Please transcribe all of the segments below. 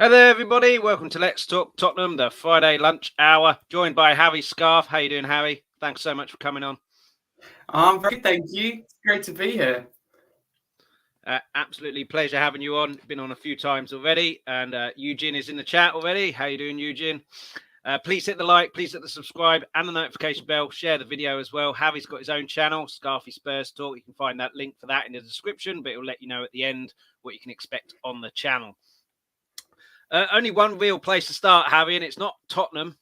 Hello, everybody. Welcome to Let's Talk Tottenham, the Friday lunch hour. Joined by Harry Scarf. How you doing, Harry? Thanks so much for coming on. I'm very thank you. It's great to be here. Absolutely pleasure having you on. Been on a few times already, and Eugene is in the chat already. How you doing, Eugene? Please hit the like, please hit the subscribe and the notification bell. Share the video as well. Harry's got his own channel, Scarfy Spurs Talk. You can find that link for that in the description, but it'll let you know at the end what you can expect on the channel. Only one real place to start, Harry, and it's not Tottenham.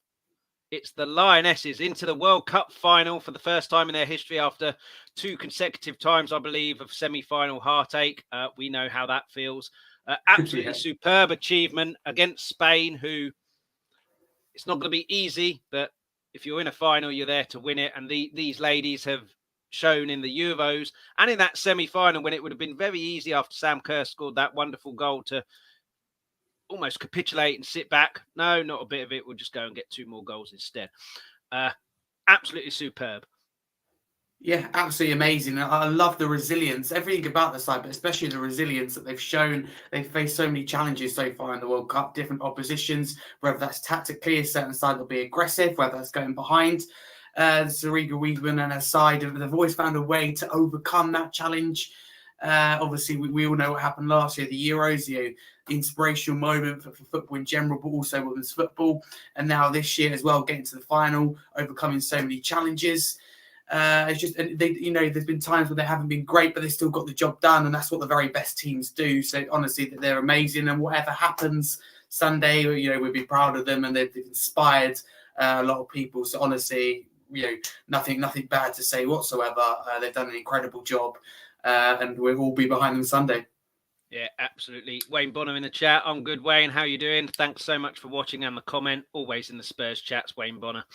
It's the Lionesses into the World Cup final for the first time in their history after 2 consecutive times, I believe, of semi-final heartache. We know how that feels. Absolutely superb achievement against Spain, who it's not going to be easy, but if you're in a final, you're there to win it. And these ladies have shown in the Euros and in that semi-final when it would have been very easy after Sam Kerr scored that wonderful goal to almost capitulate and sit back. No, not a bit of it. We'll just go and get 2 more goals instead. Absolutely superb. Yeah, absolutely amazing. I love the resilience, everything about the side, but especially the resilience that they've shown. They've faced so many challenges so far in the World Cup, different oppositions, whether that's tactically, a certain side will be aggressive, whether that's going behind. Zariga Wiedemann and her side, they've always found a way to overcome that challenge. Obviously, we all know what happened last year, the Euros, the inspirational moment for football in general, but also women's football. And now this year as well, getting to the final, overcoming so many challenges. It's just, there's been times where they haven't been great, but they still got the job done. And that's what the very best teams do. So honestly, they're amazing. And whatever happens Sunday, we'll be proud of them. And they've inspired a lot of people. So honestly, nothing bad to say whatsoever. They've done an incredible job. And we'll all be behind them Sunday. Yeah, absolutely. Wayne Bonner in the chat. I'm good, Wayne. How you doing? Thanks so much for watching and the comment. Always in the Spurs chats, Wayne Bonner.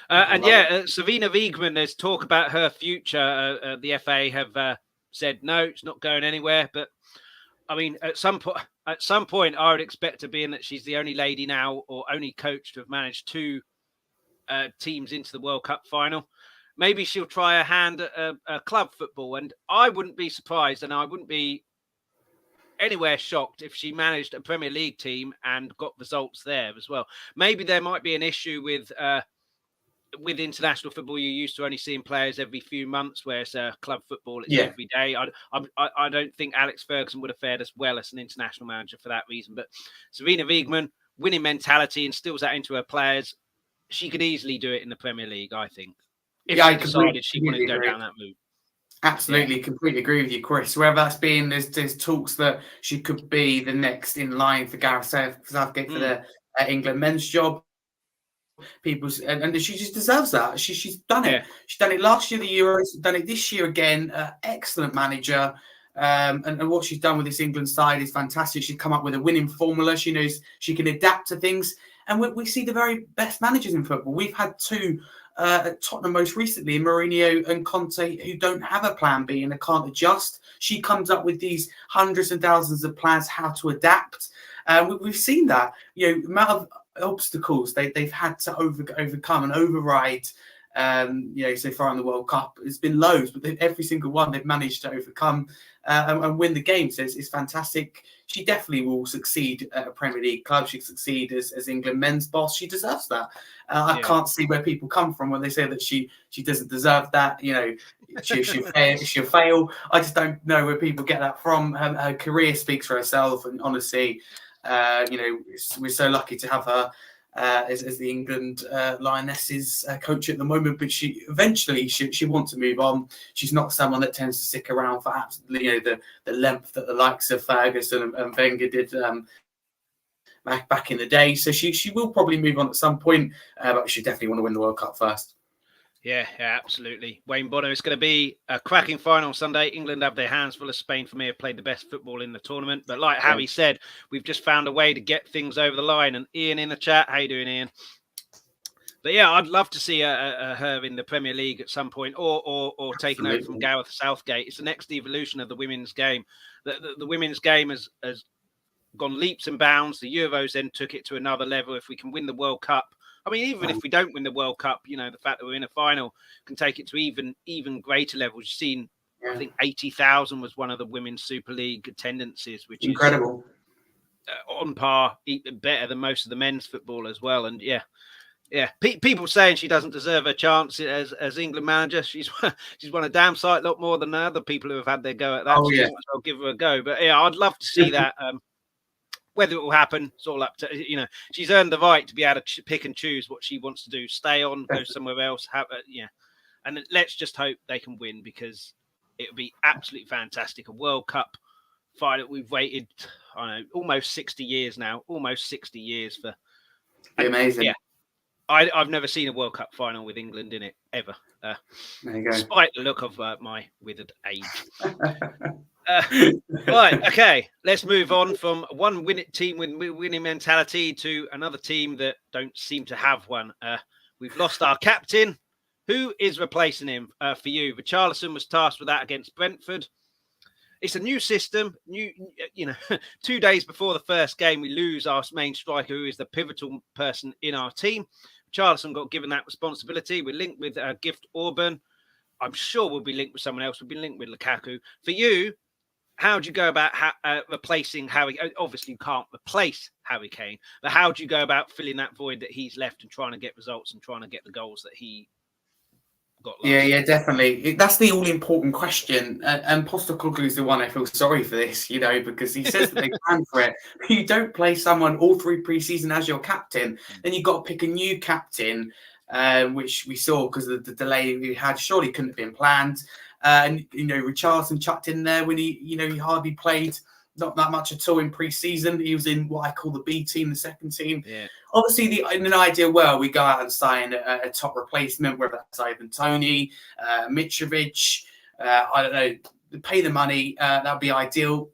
Savina Wiegman, there's talk about her future. The FA have said, no, it's not going anywhere. But, I mean, at some point, I would expect to be in that she's the only lady now or only coach to have managed 2 teams into the World Cup final. Maybe she'll try her hand at club football. And I wouldn't be surprised and I wouldn't be anywhere shocked if she managed a Premier League team and got results there as well. Maybe there might be an issue with international football. You're used to only seeing players every few months, whereas club football, it's every day. I don't think Alex Ferguson would have fared as well as an international manager for that reason. But Savina Wiegman, winning mentality, instills that into her players. She could easily do it in the Premier League, I think. If she decided she wanted to go down that move. Absolutely, completely agree with you, Chris. Wherever that's been, there's talks that she could be the next in line for Gareth Southgate for the England men's job. And she just deserves that. She's done it. She's done it last year, the Euros, done it this year again. Excellent manager. And what she's done with this England side is fantastic. She's come up with a winning formula. She knows she can adapt to things. And we see the very best managers in football. We've had 2 at Tottenham most recently, Mourinho and Conte, who don't have a plan B and they can't adjust. She comes up with these hundreds and thousands of plans how to adapt. We've seen that, amount of obstacles they've had to overcome and override. So far in the World Cup, it's been loads, but every single one they've managed to overcome and win the game. So it's fantastic. She definitely will succeed at a Premier League club. She'll succeed as England men's boss. She deserves that. I can't see where people come from when they say that she doesn't deserve that. She'll fail. I just don't know where people get that from. Her career speaks for herself, and honestly, we're so lucky to have her as the England Lionesses coach at the moment, but she eventually wants to move on. She's not someone that tends to stick around for absolutely the length that the likes of Ferguson and Wenger did back in the day. So she will probably move on at some point, but she definitely want to win the World Cup first. Yeah, absolutely. Wayne Bonner, it's going to be a cracking final Sunday. England have their hands full, as Spain, for me, have played the best football in the tournament. But like Harry said, we've just found a way to get things over the line. And Ian in the chat, how you doing, Ian? But yeah, I'd love to see her in the Premier League at some point, or taking over from Gareth Southgate. It's the next evolution of the women's game. The women's game has gone leaps and bounds. The Euros then took it to another level. If we can win the World Cup, I mean, even if we don't win the World Cup, the fact that we're in a final can take it to even greater levels. You've seen, I think 80,000 was one of the Women's Super League attendances, which incredible. on par, even better than most of the men's football as well. And yeah. People saying she doesn't deserve a chance as England manager. She's won a damn sight lot more than other people who have had their go at that. Oh, yeah. I'll give her a go. But yeah, I'd love to see that. Whether it will happen, it's all up to, she's earned the right to be able to pick and choose what she wants to do. Stay on, go somewhere else. And let's just hope they can win, because it would be absolutely fantastic. A World Cup final. We've waited, I don't know, almost 60 years now. Almost 60 years for. Amazing. Yeah. I've never seen a World Cup final with England in it, ever. There you go. Despite the look of my withered age. Right, okay. Let's move on from one team with winning mentality to another team that don't seem to have one. We've lost our captain. Who is replacing him for you? Richarlison was tasked with that against Brentford. It's a new system. 2 days before the first game, we lose our main striker, who is the pivotal person in our team. Richarlison got given that responsibility. We're linked with Gift Orban. I'm sure we'll be linked with someone else. We've been linked with Lukaku. For you, how do you go about replacing Harry? Obviously, you can't replace Harry Kane, but how do you go about filling that void that he's left and trying to get results and trying to get the goals that he got last? Yeah, definitely. That's the all-important question. And Postecoglou is the one I feel sorry for this, because he says that they plan for it. But you don't play someone all through pre-season as your captain. Then you've got to pick a new captain, which we saw because of the delay we had. Surely couldn't have been planned. And, Richarlison chucked in there when he hardly played. Not that much at all in pre-season. He was in what I call the B team, the second team. Yeah. Obviously, in an ideal world, we go out and sign a top replacement, whether that's Ivan Toney, Mitrovic. I don't know. Pay the money. That'd be ideal.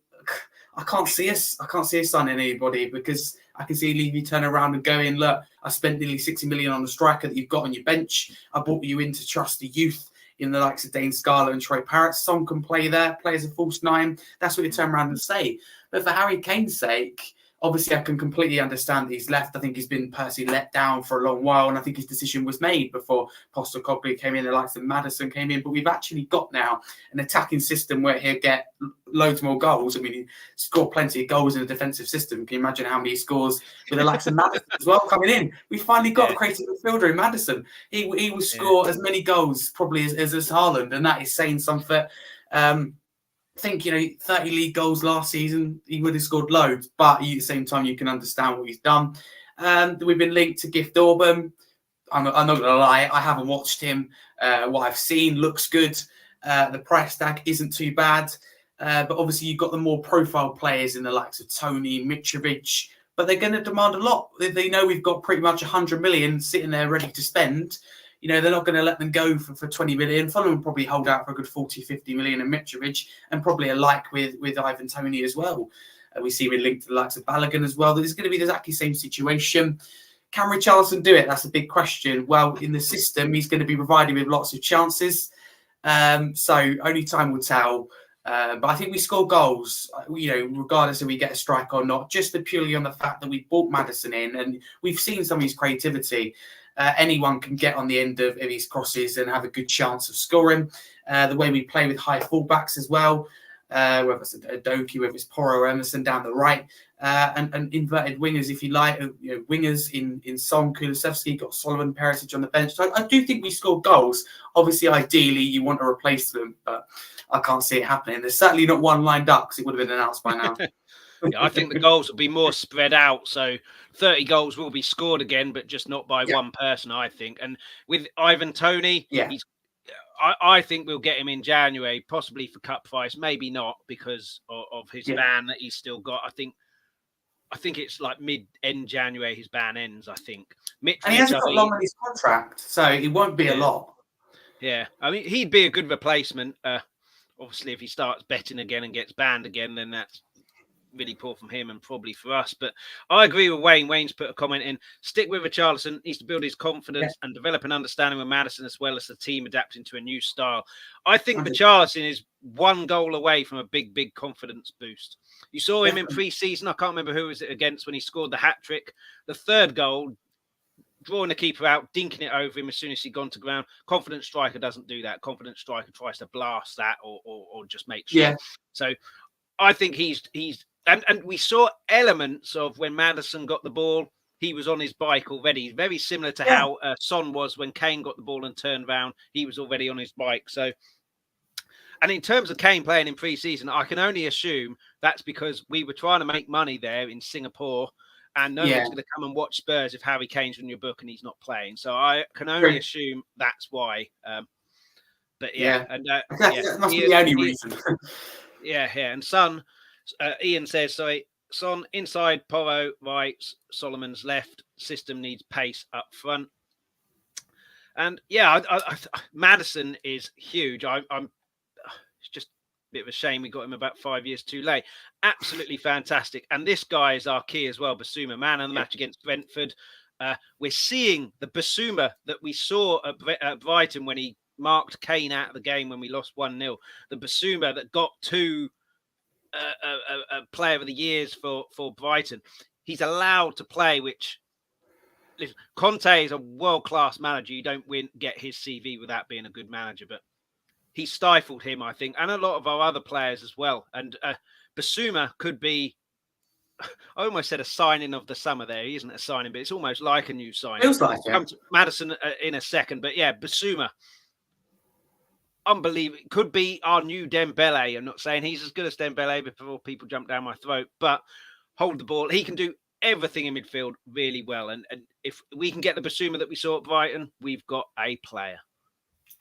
I can't see us signing anybody, because I can see Levy turn around and go in, look, I spent nearly 60 million on the striker that you've got on your bench. I brought you in to trust the youth in the likes of Dane Scarlett and Troy Parrott. Son can play there, play as a false nine. That's what you turn around and say. But for Harry Kane's sake, obviously I can completely understand that he's left. I think he's been personally let down for a long while, and I think his decision was made before Postecoglou came in, the likes of Maddison came in. But we've actually got now an attacking system where he'll get loads more goals. I mean, he scored plenty of goals in a defensive system. Can you imagine how many he scores with the likes of Maddison as well coming in? We finally got a creative midfielder in Maddison. He will score as many goals probably as Haaland, and that is saying something. I think, 30 league goals last season, he would have scored loads, but at the same time, you can understand what he's done. We've been linked to Gift Orban. I'm not going to lie, I haven't watched him. What I've seen looks good. The price tag isn't too bad. But obviously, you've got the more profile players in the likes of Toney, Mitrovic, but they're going to demand a lot. They know we've got pretty much 100 million sitting there ready to spend. They're not going to let them go for 20 million. Fulham will probably hold out for a good 40, 50 million in Mitrovic, and probably alike with Ivan Toney as well. We see we're linked to the likes of Balogun as well. There's going to be exactly the same situation. Can Richarlison do it? That's a big question. Well, in the system, he's going to be provided with lots of chances. So only time will tell. But I think we score goals, regardless if we get a strike or not, just purely on the fact that we brought Maddison in, and we've seen some of his creativity. Anyone can get on the end of his crosses and have a good chance of scoring. The way we play with high fullbacks as well, whether it's a Doki, whether it's Porro or Emerson down the right, and inverted wingers, if you like, wingers in Son, Kulusevski, got Solomon Perisic on the bench. So I do think we score goals. Obviously, ideally, you want to replace them, but I can't see it happening. There's certainly not one lined up, because it would have been announced by now. Yeah, I think the goals will be more spread out. So 30 goals will be scored again, but just not by one person, I think. And with Ivan Toney, I think we'll get him in January, possibly for cup fights, maybe not because of his ban that he's still got. I think it's like mid-end January his ban ends, I think. And he hasn't got long on his contract, so it won't be a lot. Yeah, I mean, he'd be a good replacement. Obviously, if he starts betting again and gets banned again, then that's really poor from him and probably for us. But I agree with Wayne. Wayne's put a comment in. Stick with Richarlison. Needs to build his confidence and develop an understanding with Maddison, as well as the team adapting to a new style. I think Richarlison is one goal away from a big confidence boost. You saw him in pre-season. I can't remember who was it against when he scored the hat-trick. The third goal, drawing the keeper out, dinking it over him as soon as he'd gone to ground. Confident striker doesn't do that. Confident striker tries to blast that or just make sure. Yeah. So I think he's And we saw elements of when Maddison got the ball, he was on his bike already. Very similar to how Son was when Kane got the ball and turned round. He was already on his bike. So, and in terms of Kane playing in pre-season, I can only assume that's because we were trying to make money there in Singapore, and no one's going to come and watch Spurs if Harry Kane's in your book and he's not playing. So I can only assume that's why. But and that must be the only reason. And Son, Ian says, sorry, Son inside, Porro right, Solomon's left. System needs pace up front. And Maddison is huge. It's just a bit of a shame we got him about 5 years too late. Absolutely fantastic. And this guy is our key as well, Basuma, man of the match against Brentford. We're seeing the Basuma that we saw at Brighton when he marked Kane out of the game when we lost 1-0. The Basuma that got to a player of the years for Brighton. He's allowed to play, which listen, Conte is a world-class manager. You don't get his CV without being a good manager, but he stifled him, I think, and a lot of our other players as well. And Basuma could be, I almost said a signing of the summer there. He isn't a signing, but it's almost like a new signing. Feels like it. Come to Maddison in a second, but Basuma, unbelievable. Could be our new Dembele. I'm not saying he's as good as Dembele before people jump down my throat, but hold the ball. He can do everything in midfield really well. And if we can get the Basuma that we saw at Brighton, we've got a player.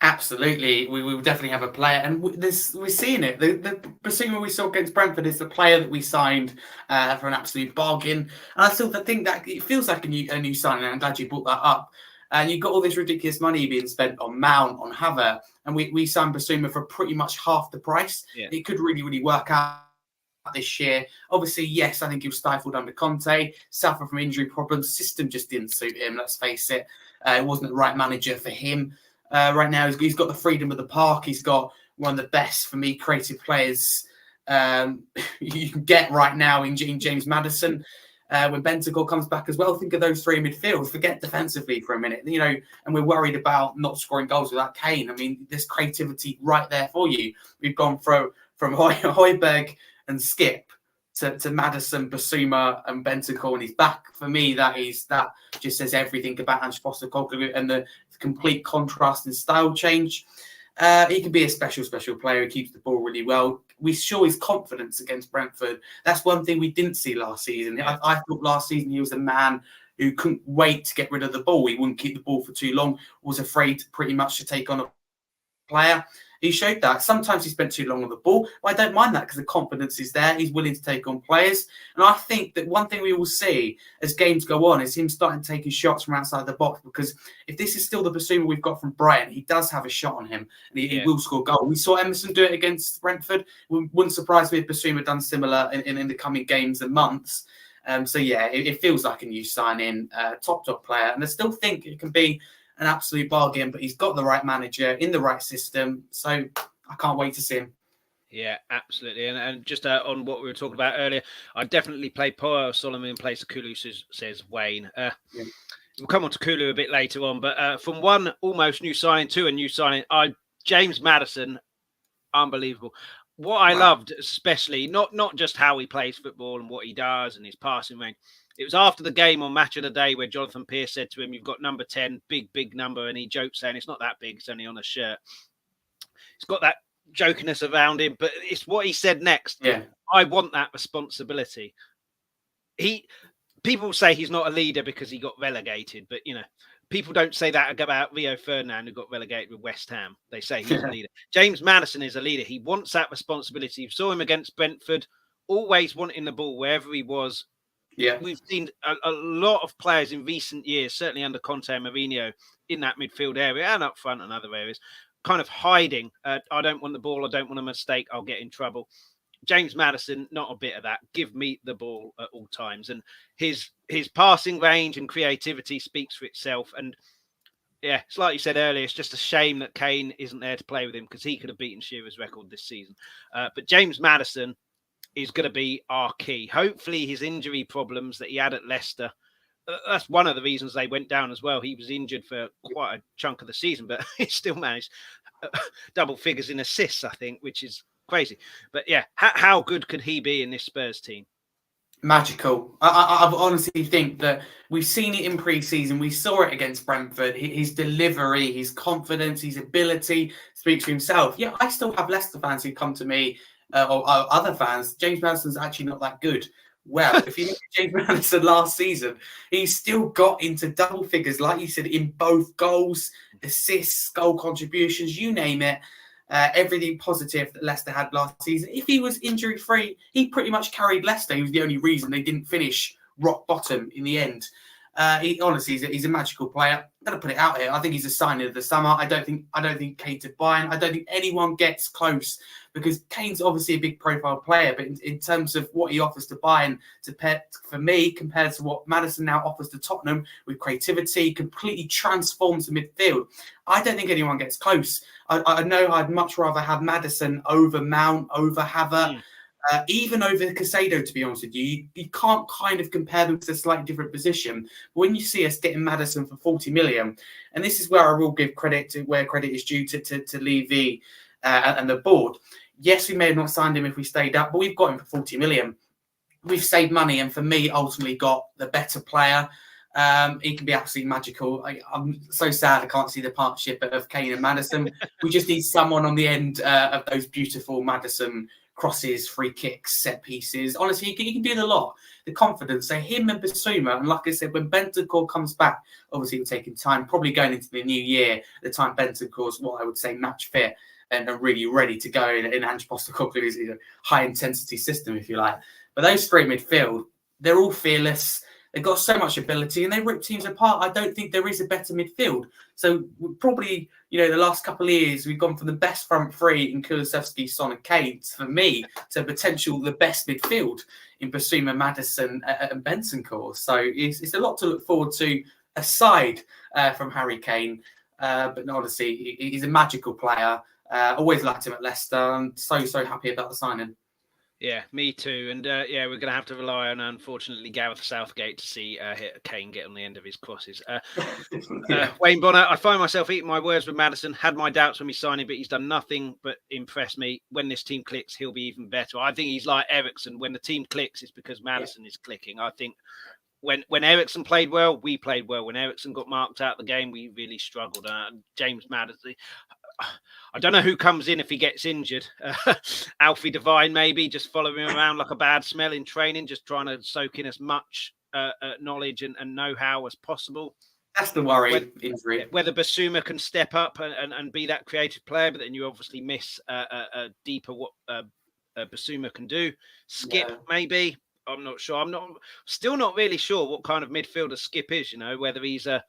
Absolutely, we will definitely have a player, and we're seeing it. The Basuma we saw against Brentford is the player that we signed for an absolute bargain, and I still think that it feels like a new signing. And I'm glad you brought that up. And you've got all this ridiculous money being spent on Mount, on Havertz, and we signed Basuma for pretty much half the price. Yeah. It could really work out this year. Obviously, yes, I think he was stifled under Conte, suffered from injury problems. System just didn't suit him. Let's face it, it wasn't the right manager for him. Right now, he's got the freedom of the park. He's got one of the best, for me, creative players you can get right now in James Maddison. When Bentancur comes back as well, think of those three in midfield. Forget defensively for a minute, and we're worried about not scoring goals without Kane. I mean, there's creativity right there for you. We've gone from Hojberg and Skipp to Maddison, Basuma, and Bentancur, and he's back. For me, that just says everything about Ange Postecoglou and the complete contrast in style change. He can be a special player. He keeps the ball really well. We saw his confidence against Brentford. That's one thing we didn't see last season. I thought last season he was a man who couldn't wait to get rid of the ball. He wouldn't keep the ball for too long, was afraid pretty much to take on a player. He showed that. Sometimes he spent too long on the ball. But I don't mind that because the confidence is there. He's willing to take on players. And I think that one thing we will see as games go on is him starting taking shots from outside the box, because if this is still the Basuma we've got from Brighton, he does have a shot on him and he will score a goal. We saw Emerson do it against Brentford. Wouldn't surprise me if Basuma done similar in the coming games and months. It feels like a new sign-in, top player. And I still think it can be an absolute bargain, but he's got the right manager in the right system. So I can't wait to see him. Yeah, absolutely. And just on what we were talking about earlier, I'd definitely play Porro Solomon in place of Kulu, says Wayne. We'll come on to Kulu a bit later on, but from one almost new signing to a new signing, James Maddison, unbelievable. What I loved, especially, not just how he plays football and what he does and his passing range. It was after the game on Match of the Day where Jonathan Pearce said to him, "You've got number 10, big number." And he joked saying, "It's not that big, it's only on a shirt." He's got that jokiness around him, but it's what he said next. Yeah. I want that responsibility. People say he's not a leader because he got relegated, but, people don't say that about Rio Ferdinand, who got relegated with West Ham. They say he's a leader. James Maddison is a leader. He wants that responsibility. You saw him against Brentford, always wanting the ball wherever he was. Yeah, we've seen a lot of players in recent years, certainly under Conte and Mourinho, in that midfield area and up front and other areas, kind of hiding. I don't want the ball. I don't want a mistake. I'll get in trouble. James Maddison, not a bit of that. Give me the ball at all times. And his passing range and creativity speaks for itself. And yeah, it's like you said earlier, it's just a shame that Kane isn't there to play with him, because he could have beaten Shearer's record this season. But James Maddison is going to be our key. Hopefully his injury problems that he had at Leicester, that's one of the reasons they went down as well. He was injured for quite a chunk of the season, but he still managed double figures in assists, I think, which is crazy. But yeah, how good could he be in this Spurs team? Magical. I honestly think that we've seen it in pre-season. We saw it against Brentford. His delivery, his confidence, his ability speaks for himself. Yeah, I still have Leicester fans who come to me, or other fans. James Maddison's actually not that good. Well, if you look at James Maddison last season, he still got into double figures, like you said, in both goals, assists, goal contributions, you name it. Everything positive that Leicester had last season. If he was injury-free, he pretty much carried Leicester. He was the only reason they didn't finish rock bottom in the end. He honestly, he's a magical player. I'm going to put it out here. I think he's a signing of the summer. I don't think Kane to Bayern. I don't think anyone gets close because Kane's obviously a big profile player, but in terms of what he offers to Bayern, for me, compared to what Maddison now offers to Tottenham with creativity, completely transforms the midfield. I don't think anyone gets close. I know I'd much rather have Maddison over Mount, over Havertz. Even over Caicedo, to be honest with you, you can't kind of compare them to a slightly different position. But when you see us getting Maddison for 40 million, and this is where I will give credit to where credit is due to Levy and the board. Yes, we may have not signed him if we stayed up, but we've got him for 40 million. We've saved money, and for me, ultimately got the better player. He can be absolutely magical. I'm so sad I can't see the partnership of Kane and Maddison. We just need someone on the end of those beautiful Maddison crosses, free kicks, set pieces. Honestly, he can do the lot. The confidence. So him and Basuma, and like I said, when Bentancur comes back, obviously it'll take him time, probably going into the new year, the time Bentancur's what I would say match fit and really ready to go in Ange Postecoglou's high-intensity system, if you like. But those three midfield, they're all fearless. They've got so much ability and they rip teams apart. I don't think there is a better midfield. So probably, the last couple of years, we've gone from the best front three in Kulusevski, Son and Kane, for me, to potential the best midfield in Basuma, Maddison and Bentancur. So it's a lot to look forward to, aside from Harry Kane. But honestly, he's a magical player. Always liked him at Leicester. I'm so happy about the signing. Yeah, me too. And we're going to have to rely on, unfortunately, Gareth Southgate to see Kane get on the end of his crosses. Wayne Bonner, I find myself eating my words with Maddison. Had my doubts when we signed him, but he's done nothing but impress me. When this team clicks, he'll be even better. I think he's like Eriksen. When the team clicks, it's because Maddison is clicking. I think when Eriksen played well, we played well. When Eriksen got marked out of the game, we really struggled. James Maddison, I don't know who comes in if he gets injured. Alfie Devine, maybe, just following him around like a bad smell in training, just trying to soak in as much knowledge and know-how as possible. That's the worry. Whether Basuma can step up and be that creative player, but then you obviously miss deeper what Basuma can do. Skipp, maybe. I'm not sure. Still not really sure what kind of midfielder Skipp is, whether he's a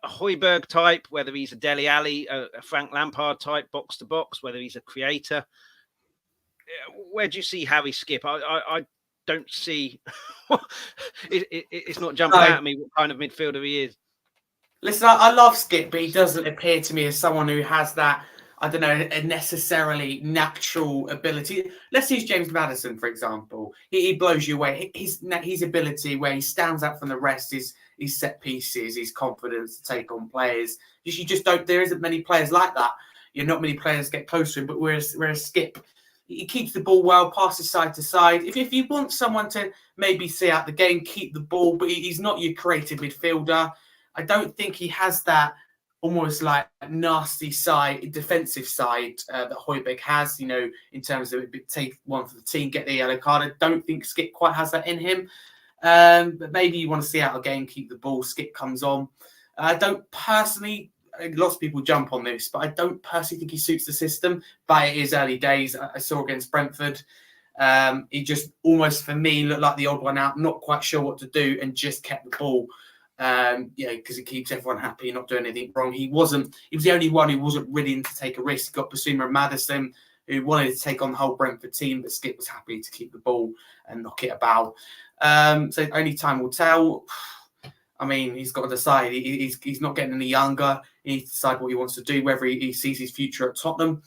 Hojberg type, whether he's a Dele Alli, a Frank Lampard type, box to box, whether he's a creator. Where do you see Harry Skipp? I don't see. It's not jumping out at me what kind of midfielder he is. Listen, I love Skipp, but he doesn't appear to me as someone who has that, I don't know, a necessarily natural ability. Let's use James Maddison, for example. He blows you away. His ability where he stands out from the rest is his set pieces, his confidence to take on players. You just don't. There isn't many players like that. Not many players get close to him. But whereas Skipp, he keeps the ball well, passes side to side. If you want someone to maybe see out the game, keep the ball, but he's not your creative midfielder. I don't think he has that almost like nasty side, defensive side that Hojberg has, in terms of take one for the team, get the yellow card. I don't think Skipp quite has that in him. But maybe you want to see out a game, keep the ball, Skipp comes on. I don't personally, lots of people jump on this, but I don't personally think he suits the system. But it is early days. I saw against Brentford. He just almost, for me, looked like the odd one out, not quite sure what to do, and just kept the ball. Because it keeps everyone happy, not doing anything wrong. He was the only one who wasn't willing to take a risk. Got Basuma and Maddison, who wanted to take on the whole Brentford team, but Skipp was happy to keep the ball and knock it about. So only time will tell. I mean, he's got to decide. He's not getting any younger. He needs to decide what he wants to do, whether he sees his future at Tottenham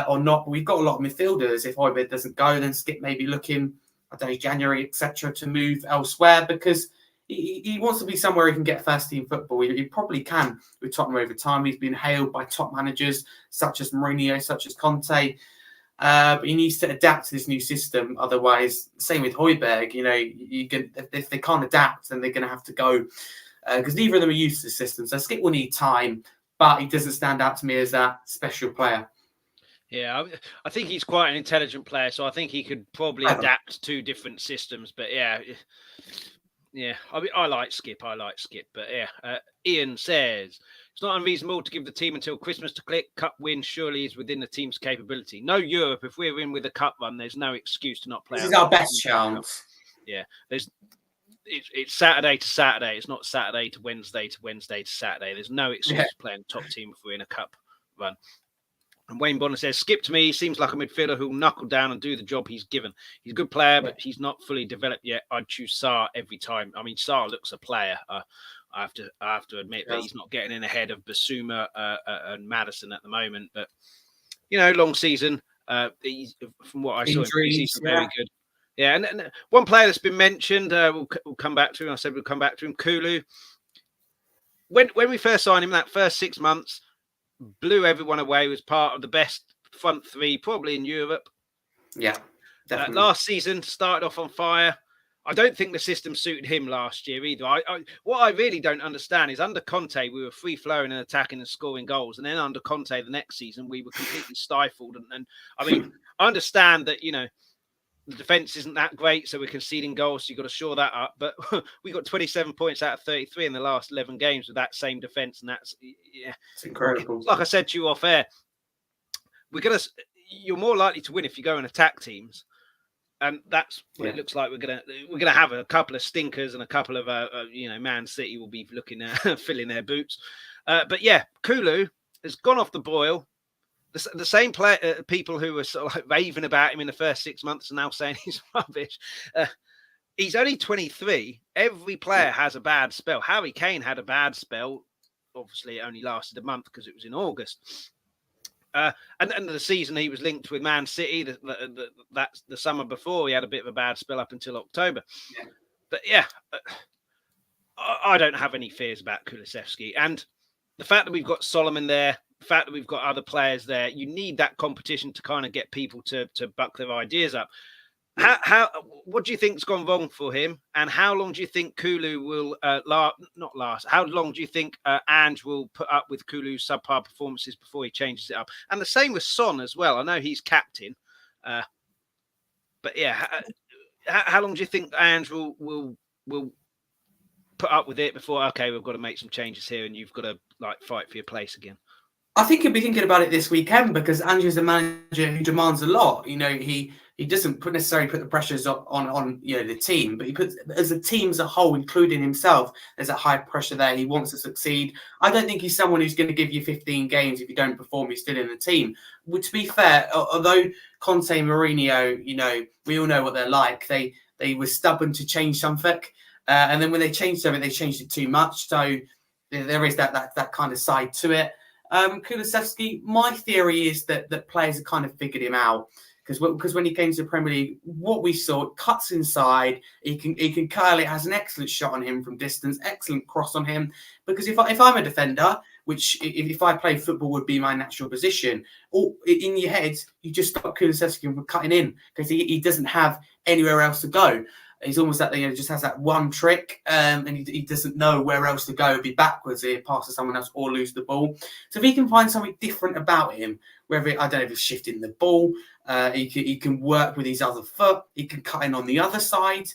or not. But we've got a lot of midfielders. If Hojberg doesn't go, then Skipp may be looking, I don't know, January, etc., to move elsewhere because he wants to be somewhere he can get first-team football. He probably can with Tottenham over time. He's been hailed by top managers such as Mourinho, such as Conte. But he needs to adapt to this new system. Otherwise, same with Hojberg. If they can't adapt, then they're going to have to go because neither of them are used to the system. So Skipp will need time, but he doesn't stand out to me as that special player. Yeah, I think he's quite an intelligent player, so I think he could probably adapt to different systems. But yeah, I like Skipp. But yeah, Ian says it's not unreasonable to give the team until Christmas to click. Cup win surely is within the team's capability. No Europe. If we're in with a cup run, there's no excuse to not play. This is our best chance. Yeah, it's Saturday to Saturday. It's not Saturday to Wednesday to Saturday. There's no excuse to play in the top team if we're in a cup run. And Wayne Bonner says, Skipp to me seems like a midfielder who'll knuckle down and do the job he's given. He's a good player, but he's not fully developed yet. I'd choose Sarr every time. I mean, Sarr looks a player. I have to admit that he's not getting in ahead of Basuma and Maddison at the moment. But, long season. From what I saw, he's very good. Yeah, and one player that's been mentioned, we'll come back to him. I said we'll come back to him, Kulu. When we first signed him, that first 6 months, blew everyone away, was part of the best front three, probably in Europe. Yeah, definitely. Last season, started off on fire. I don't think the system suited him last year either. What I really don't understand is under Conte, we were free-flowing and attacking and scoring goals. And then under Conte, the next season, we were completely stifled. And I mean, I understand that, the defense isn't that great, so we're conceding goals. So you've got to shore that up. But we got 27 points out of 33 in the last 11 games with that same defense, and it's incredible. Like I said to you off air, you're more likely to win if you go and attack teams, and that's what it looks like. We're gonna have a couple of stinkers and a couple of Man City will be looking at filling their boots. But yeah, Kulu has gone off the boil. The same people who were sort of like raving about him in the first 6 months are now saying he's rubbish. He's only 23. Every player has a bad spell. Harry Kane had a bad spell. Obviously, it only lasted a month because it was in August. And the season he was linked with Man City. That's the summer before he had a bit of a bad spell up until October. Yeah. But yeah, I don't have any fears about Kulusevski. And the fact that we've got Solomon there, the fact that we've got other players there, you need that competition to kind of get people to buck their ideas up. What do you think's gone wrong for him, and how long do you think Kulu will not last? How long do you think Ange will put up with Kulu's subpar performances before he changes it up? And the same with Son as well. I know he's captain, but yeah, how long do you think Ange will put up with it before we've got to make some changes here, and you've got to fight for your place again? I think he'll be thinking about it this weekend because Ange is a manager who demands a lot. He doesn't necessarily put the pressures on the team, but he puts, as a team as a whole, including himself, there's a high pressure there. He wants to succeed. I don't think he's someone who's going to give you 15 games if you don't perform. He's still in the team. Well, to be fair, although Conte, Mourinho, we all know what they're like. They were stubborn to change something, and then when they changed something, they changed it too much. So there is that kind of side to it. Kulusevski, my theory is that players have kind of figured him out because when he came to the Premier League, what we saw, cuts inside, he can curl it, has an excellent shot on him from distance, excellent cross on him. Because if I'm a defender, which if I play football would be my natural position, or in your head, you just stop Kulusevski from cutting in because he doesn't have anywhere else to go. He's almost like just has that one trick, and he doesn't know where else to go. Be backwards here, pass to someone else, or lose the ball. So if he can find something different about him, whether I don't know if he's shifting the ball, he can work with his other foot, he can cut in on the other side.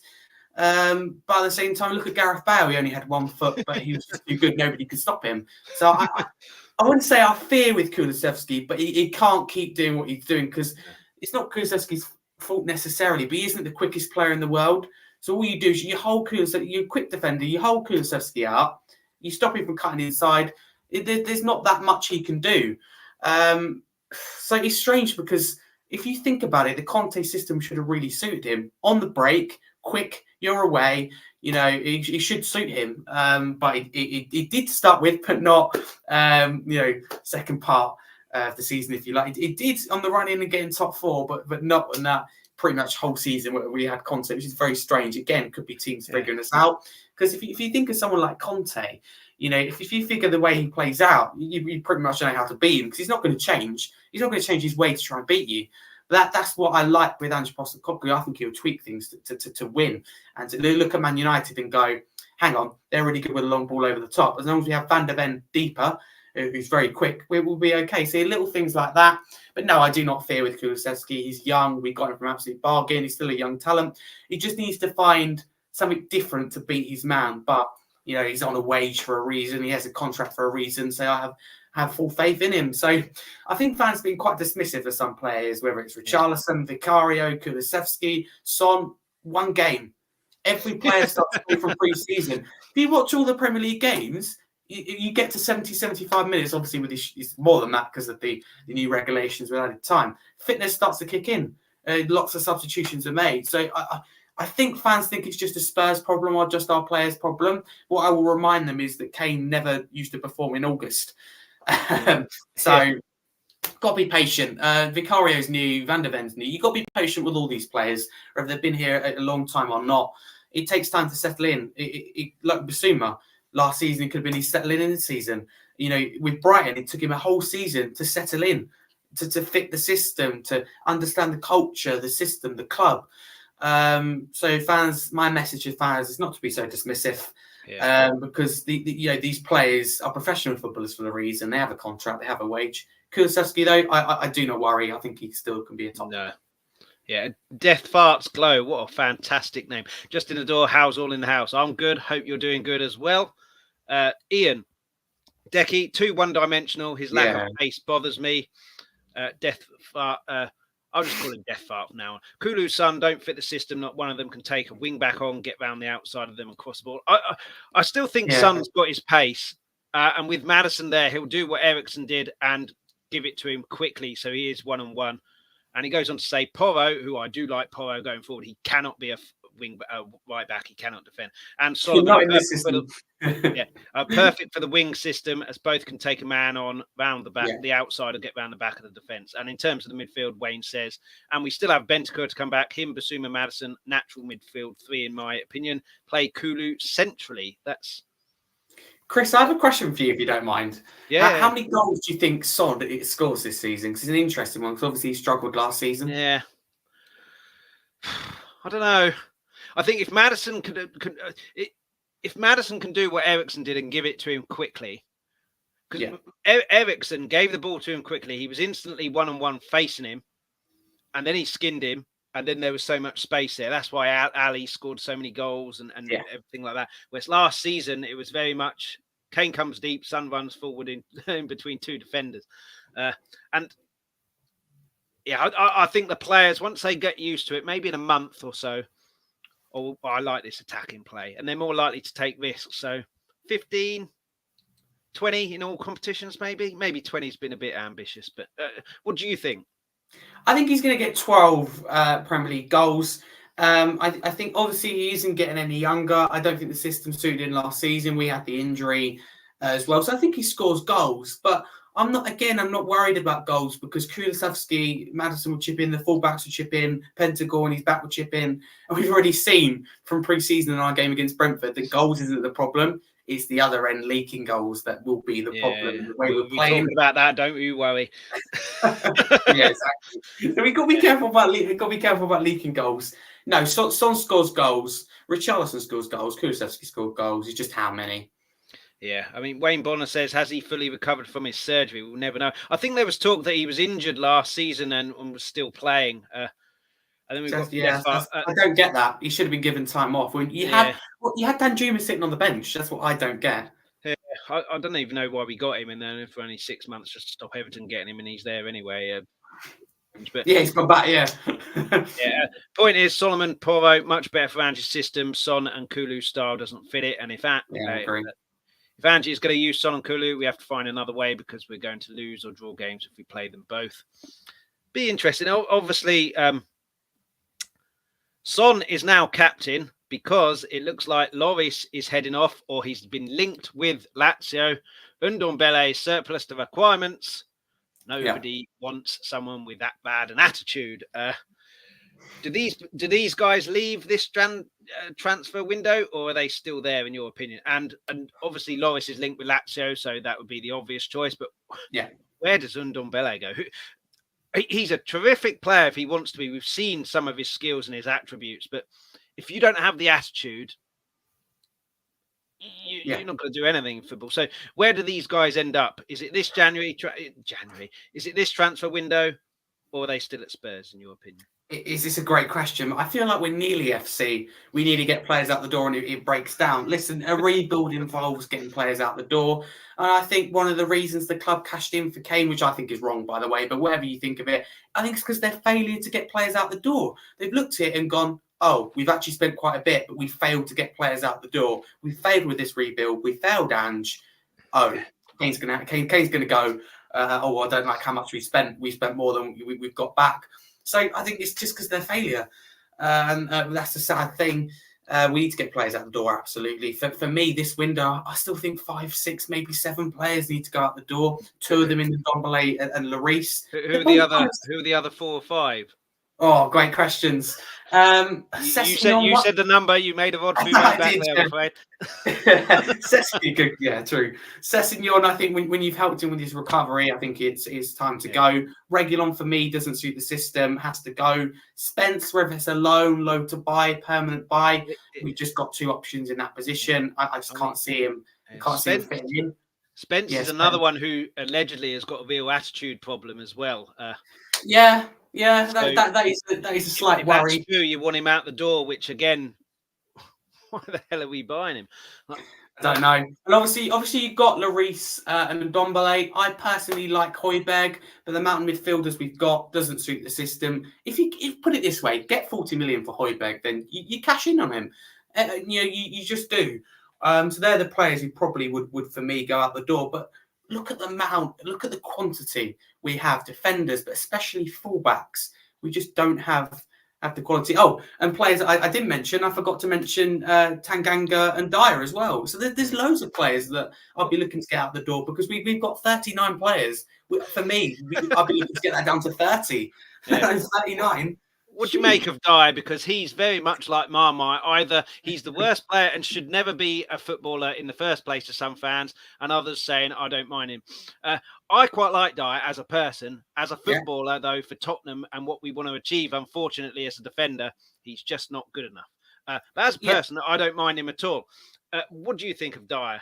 But at the same time, look at Gareth Bale. He only had one foot, but he was just too good. Nobody could stop him. So I wouldn't say I fear with Kulusevski, but he can't keep doing what he's doing because it's not Kulusevski's fault necessarily, but he isn't the quickest player in the world. So all you do is you hold Kulusevski, you're a quick defender, you hold Kulusevski out, you stop him from cutting inside. There's not that much he can do. So it's strange because if you think about it, the Conte system should have really suited him. On the break, quick, you're away. He should suit him. But it did start with, but not, second part of the season, if you like. It did on the run in and getting top four, but not in that pretty much whole season where we had Conte, which is very strange. Again, could be teams figuring us out. Because if you think of someone like Conte, if you figure the way he plays out, you pretty much know how to beat him because he's not going to change. He's not going to change his way to try and beat you. That's what I like with Ange Postecoglou. I think he'll tweak things to win and to look at Man United and go, hang on, they're really good with a long ball over the top. As long as we have Van der Ven deeper, who's very quick, we will be okay. So little things like that. But no, I do not fear with Kulusevski. He's young. We got him from absolute bargain. He's still a young talent. He just needs to find something different to beat his man. But, he's on a wage for a reason. He has a contract for a reason. So I have full faith in him. So I think fans have been quite dismissive of some players, whether it's Richarlison, Vicario, Kulusevski, Son, one game. Every player starts from pre-season. If you watch all the Premier League games, you get to 70, 75 minutes, obviously with it's more than that because of the new regulations with added time. Fitness starts to kick in. Lots of substitutions are made. So I think fans think it's just a Spurs problem or just our players' problem. What I will remind them is that Kane never used to perform in August. Got to be patient. Vicario's new, Van der Ven's new. You've got to be patient with all these players, whether they've been here a long time or not. It takes time to settle in. Like Basuma, last season, it could have been he's settling in this season. With Brighton, it took him a whole season to settle in, to fit the system, to understand the culture, the system, the club. So fans, my message to fans is not to be so dismissive. Because these players are professional footballers for a reason. They have a contract, they have a wage. Kulusevski, though, I do not worry. I think he still can be a top. No. Yeah, Death Farts Glow. What a fantastic name. Just in the door, how's all in the house? I'm good. Hope you're doing good as well. Ian, Decky, too one-dimensional. His lack of pace bothers me. Death Fart. I'll just call him Death Fart from now on. Kulu's son don't fit the system. Not one of them can take a wing back on, get round the outside of them and cross the ball. I still think Son's got his pace. And with Maddison there, he'll do what Eriksen did and give it to him quickly. So he is one-on-one. And he goes on to say, Porro, who I do like Porro going forward, he cannot be a right back. He cannot defend. And Solomon, perfect for the wing system, as both can take a man on round the back, the outside, and get round the back of the defence. And in terms of the midfield, Wayne says, and we still have Bentancur to come back. Him, Basuma, Maddison, natural midfield 3, in my opinion. Play Kulu centrally. That's... Chris, I have a question for you, if you don't mind. Yeah. How many goals do you think Son scores this season? Because it's an interesting one, because obviously he struggled last season. Yeah. I don't know. I think if Maddison if Maddison can do what Eriksen did and give it to him quickly, because Eriksen gave the ball to him quickly, he was instantly one-on-one facing him, and then he skinned him, and then there was so much space there. That's why Ali scored so many goals and everything like that. Whereas last season, it was very much Kane comes deep, Son runs forward in between two defenders. I think the players, once they get used to it, maybe in a month or so, I like this attacking play, and they're more likely to take risks. So 15, 20 in all competitions, maybe 20 has been a bit ambitious, but what do you think? I think he's going to get 12 Premier League goals. I think obviously he isn't getting any younger. I don't think the system suited him last season. We had the injury as well. So I think he scores goals, but I'm not worried about goals because Kulusevski, Maddison will chip in, the fullbacks will chip in, Bentancur and his back will chip in. And we've already seen from pre-season in our game against Brentford that goals isn't the problem. It's the other end leaking goals that will be the problem. The way we're playing. Talking about that, don't you worry. Yeah, exactly. So we've got to be careful about leaking goals. No, Son scores goals. Richarlison scores goals. Kulusevski scores goals. It's just how many. Yeah, I mean, Wayne Bonner says, has he fully recovered from his surgery? We'll never know. I think there was talk that he was injured last season and was still playing. And then we've got I don't get that. He should have been given time off. When you had Danjuma sitting on the bench. That's what I don't get. Yeah, I don't even know why we got him in there for only 6 months just to stop Everton getting him, and he's there anyway. But he's got back. Point is, Solomon, Porro, much better for Ange's system. Son and Kulu's style doesn't fit it, and if Ange is going to use Son and Kulu, we have to find another way because we're going to lose or draw games if we play them both. Be interesting. Obviously, Son is now captain because it looks like Lloris is heading off, or he's been linked with Lazio. Ndombele surplus to requirements. Nobody wants someone with that bad an attitude. Do these guys leave this transfer window, or are they still there in your opinion? And obviously Lloris is linked with Lazio, so that would be the obvious choice. But where does Ndombele go? he's a terrific player if he wants to be. We've seen some of his skills and his attributes, but if you don't have the attitude, you're not going to do anything in football. So where do these guys end up? Is it this January? Is it this transfer window, or are they still at Spurs, in your opinion? Is this a great question? I feel like we're nearly FC. We need to get players out the door and it breaks down. Listen, a rebuild involves getting players out the door. And I think one of the reasons the club cashed in for Kane, which I think is wrong, by the way, but whatever you think of it, I think it's because their failure to get players out the door. They've looked at it and gone, oh, we've actually spent quite a bit, but we failed to get players out the door. We failed with this rebuild. We failed, Ange. Oh, Kane's going to go. I don't like how much we spent. We spent more than we've got back. So I think it's just because of their failure. That's the sad thing. We need to get players out the door, absolutely. For me, this window, I still think 5, 6, maybe 7 players need to go out the door. 2 of them in the Ndombele and Lloris. Who are the other 4 or 5? Oh, great questions. You said the number. You made a odd movement back there, I'm afraid. Yeah, true. Sessegnon, I think when you've helped him with his recovery, I think it's time to go. Reguilon, for me, doesn't suit the system, has to go. Spence, whether it's a loan to buy, permanent buy, we've just got 2 options in that position. I just can't see him. See him fitting in. Spence is another one who allegedly has got a real attitude problem as well. Yeah, that is a slight worry. That's true. You want him out the door, which again, why the hell are we buying him? I don't know. And obviously you've got Lloris and Ndombele. I personally like Hojberg, but the amount of midfielders we've got doesn't suit the system. If you put it this way, get 40 million for Hojberg, then you cash in on him. You just do. So they're the players who probably would for me go out the door. But look at the amount, look at the quantity we have, defenders, but especially fullbacks. We just don't have the quality. Oh, and players I did mention, I forgot to mention Tanganga and Dier as well. So there's loads of players that I'll be looking to get out the door because we've got 39 players. For me, I'll be looking to get that down to 30. Yeah. 39. What do you make of Dier? Because he's very much like Marmite. Either he's the worst player and should never be a footballer in the first place to some fans, and others saying, I don't mind him. I quite like Dier as a person. As a footballer, though, for Tottenham and what we want to achieve, unfortunately, as a defender, he's just not good enough. But as a person, I don't mind him at all. What do you think of Dier?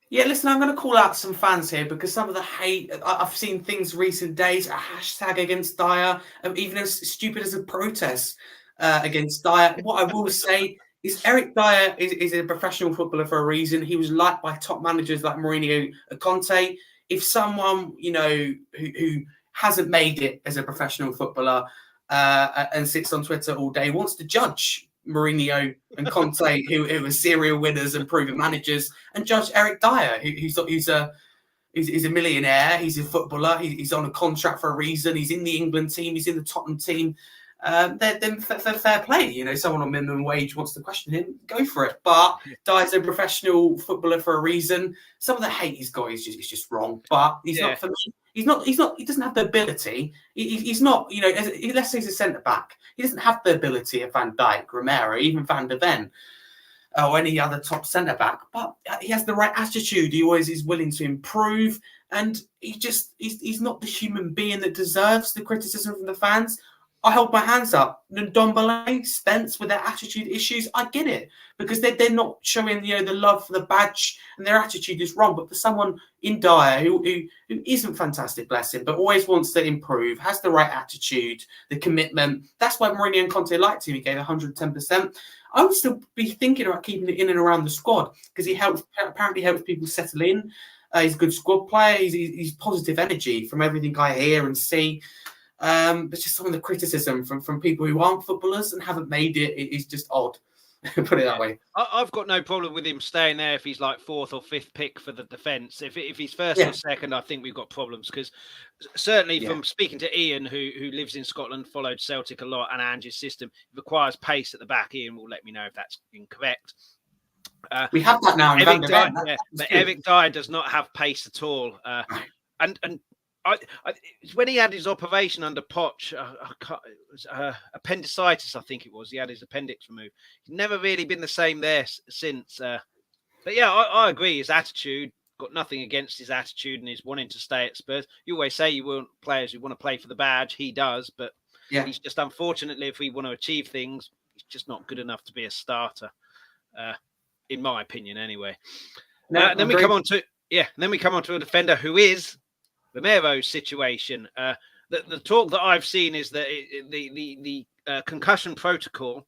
Yeah, listen, I'm going to call out some fans here because some of the hate, I've seen things recent days, a hashtag against Dier, even as stupid as a protest against Dier. What I will say is Eric Dier is a professional footballer for a reason. He was liked by top managers like Mourinho and Conte. If someone, who hasn't made it as a professional footballer and sits on Twitter all day, wants to judge Mourinho and Conte, who are serial winners and proven managers, and judge Eric Dier, who's a millionaire, he's a footballer, he's on a contract for a reason, he's in the England team, he's in the Tottenham team. Then fair play. Someone on minimum wage wants to question him, go for it. But Dier's a professional footballer for a reason. Some of the hate he's got is just wrong. But he's not for me. He's not. He doesn't have the ability. He's not. Let's say he's a centre back. He doesn't have the ability of Van Dijk, Romero, even Van de Ven, or any other top centre back. But he has the right attitude. He always is willing to improve, and he's not the human being that deserves the criticism from the fans. I hold my hands up. Ndombele, Spence, with their attitude issues, I get it because they're not showing the love for the badge and their attitude is wrong. But for someone in Dier who isn't fantastic, bless him, but always wants to improve, has the right attitude, the commitment. That's why Mourinho and Conte liked him. He gave 110%. I would still be thinking about keeping it in and around the squad because he apparently helps people settle in. He's a good squad player. He's positive energy from everything I hear and see. But just some of the criticism from people who aren't footballers and haven't made it is just odd. Put it that way. I've got no problem with him staying there if he's like 4th or 5th pick for the defence. If he's 1st or 2nd, I think we've got problems because certainly from speaking to Ian, who lives in Scotland, followed Celtic a lot and Ange's system, it requires pace at the back. Ian will let me know if that's incorrect. We have that now. But Eric Dier does not have pace at all. And when he had his operation under Poch, appendicitis, I think it was. He had his appendix removed. He's never really been the same there since. But yeah, I agree. His attitude got nothing against his attitude and his wanting to stay at Spurs. You always say you want players who want to play for the badge. He does, but he's just, unfortunately, if we want to achieve things, he's just not good enough to be a starter, in my opinion, anyway. Then we come on to a defender who is Romero's situation. The talk that I've seen is that the concussion protocol,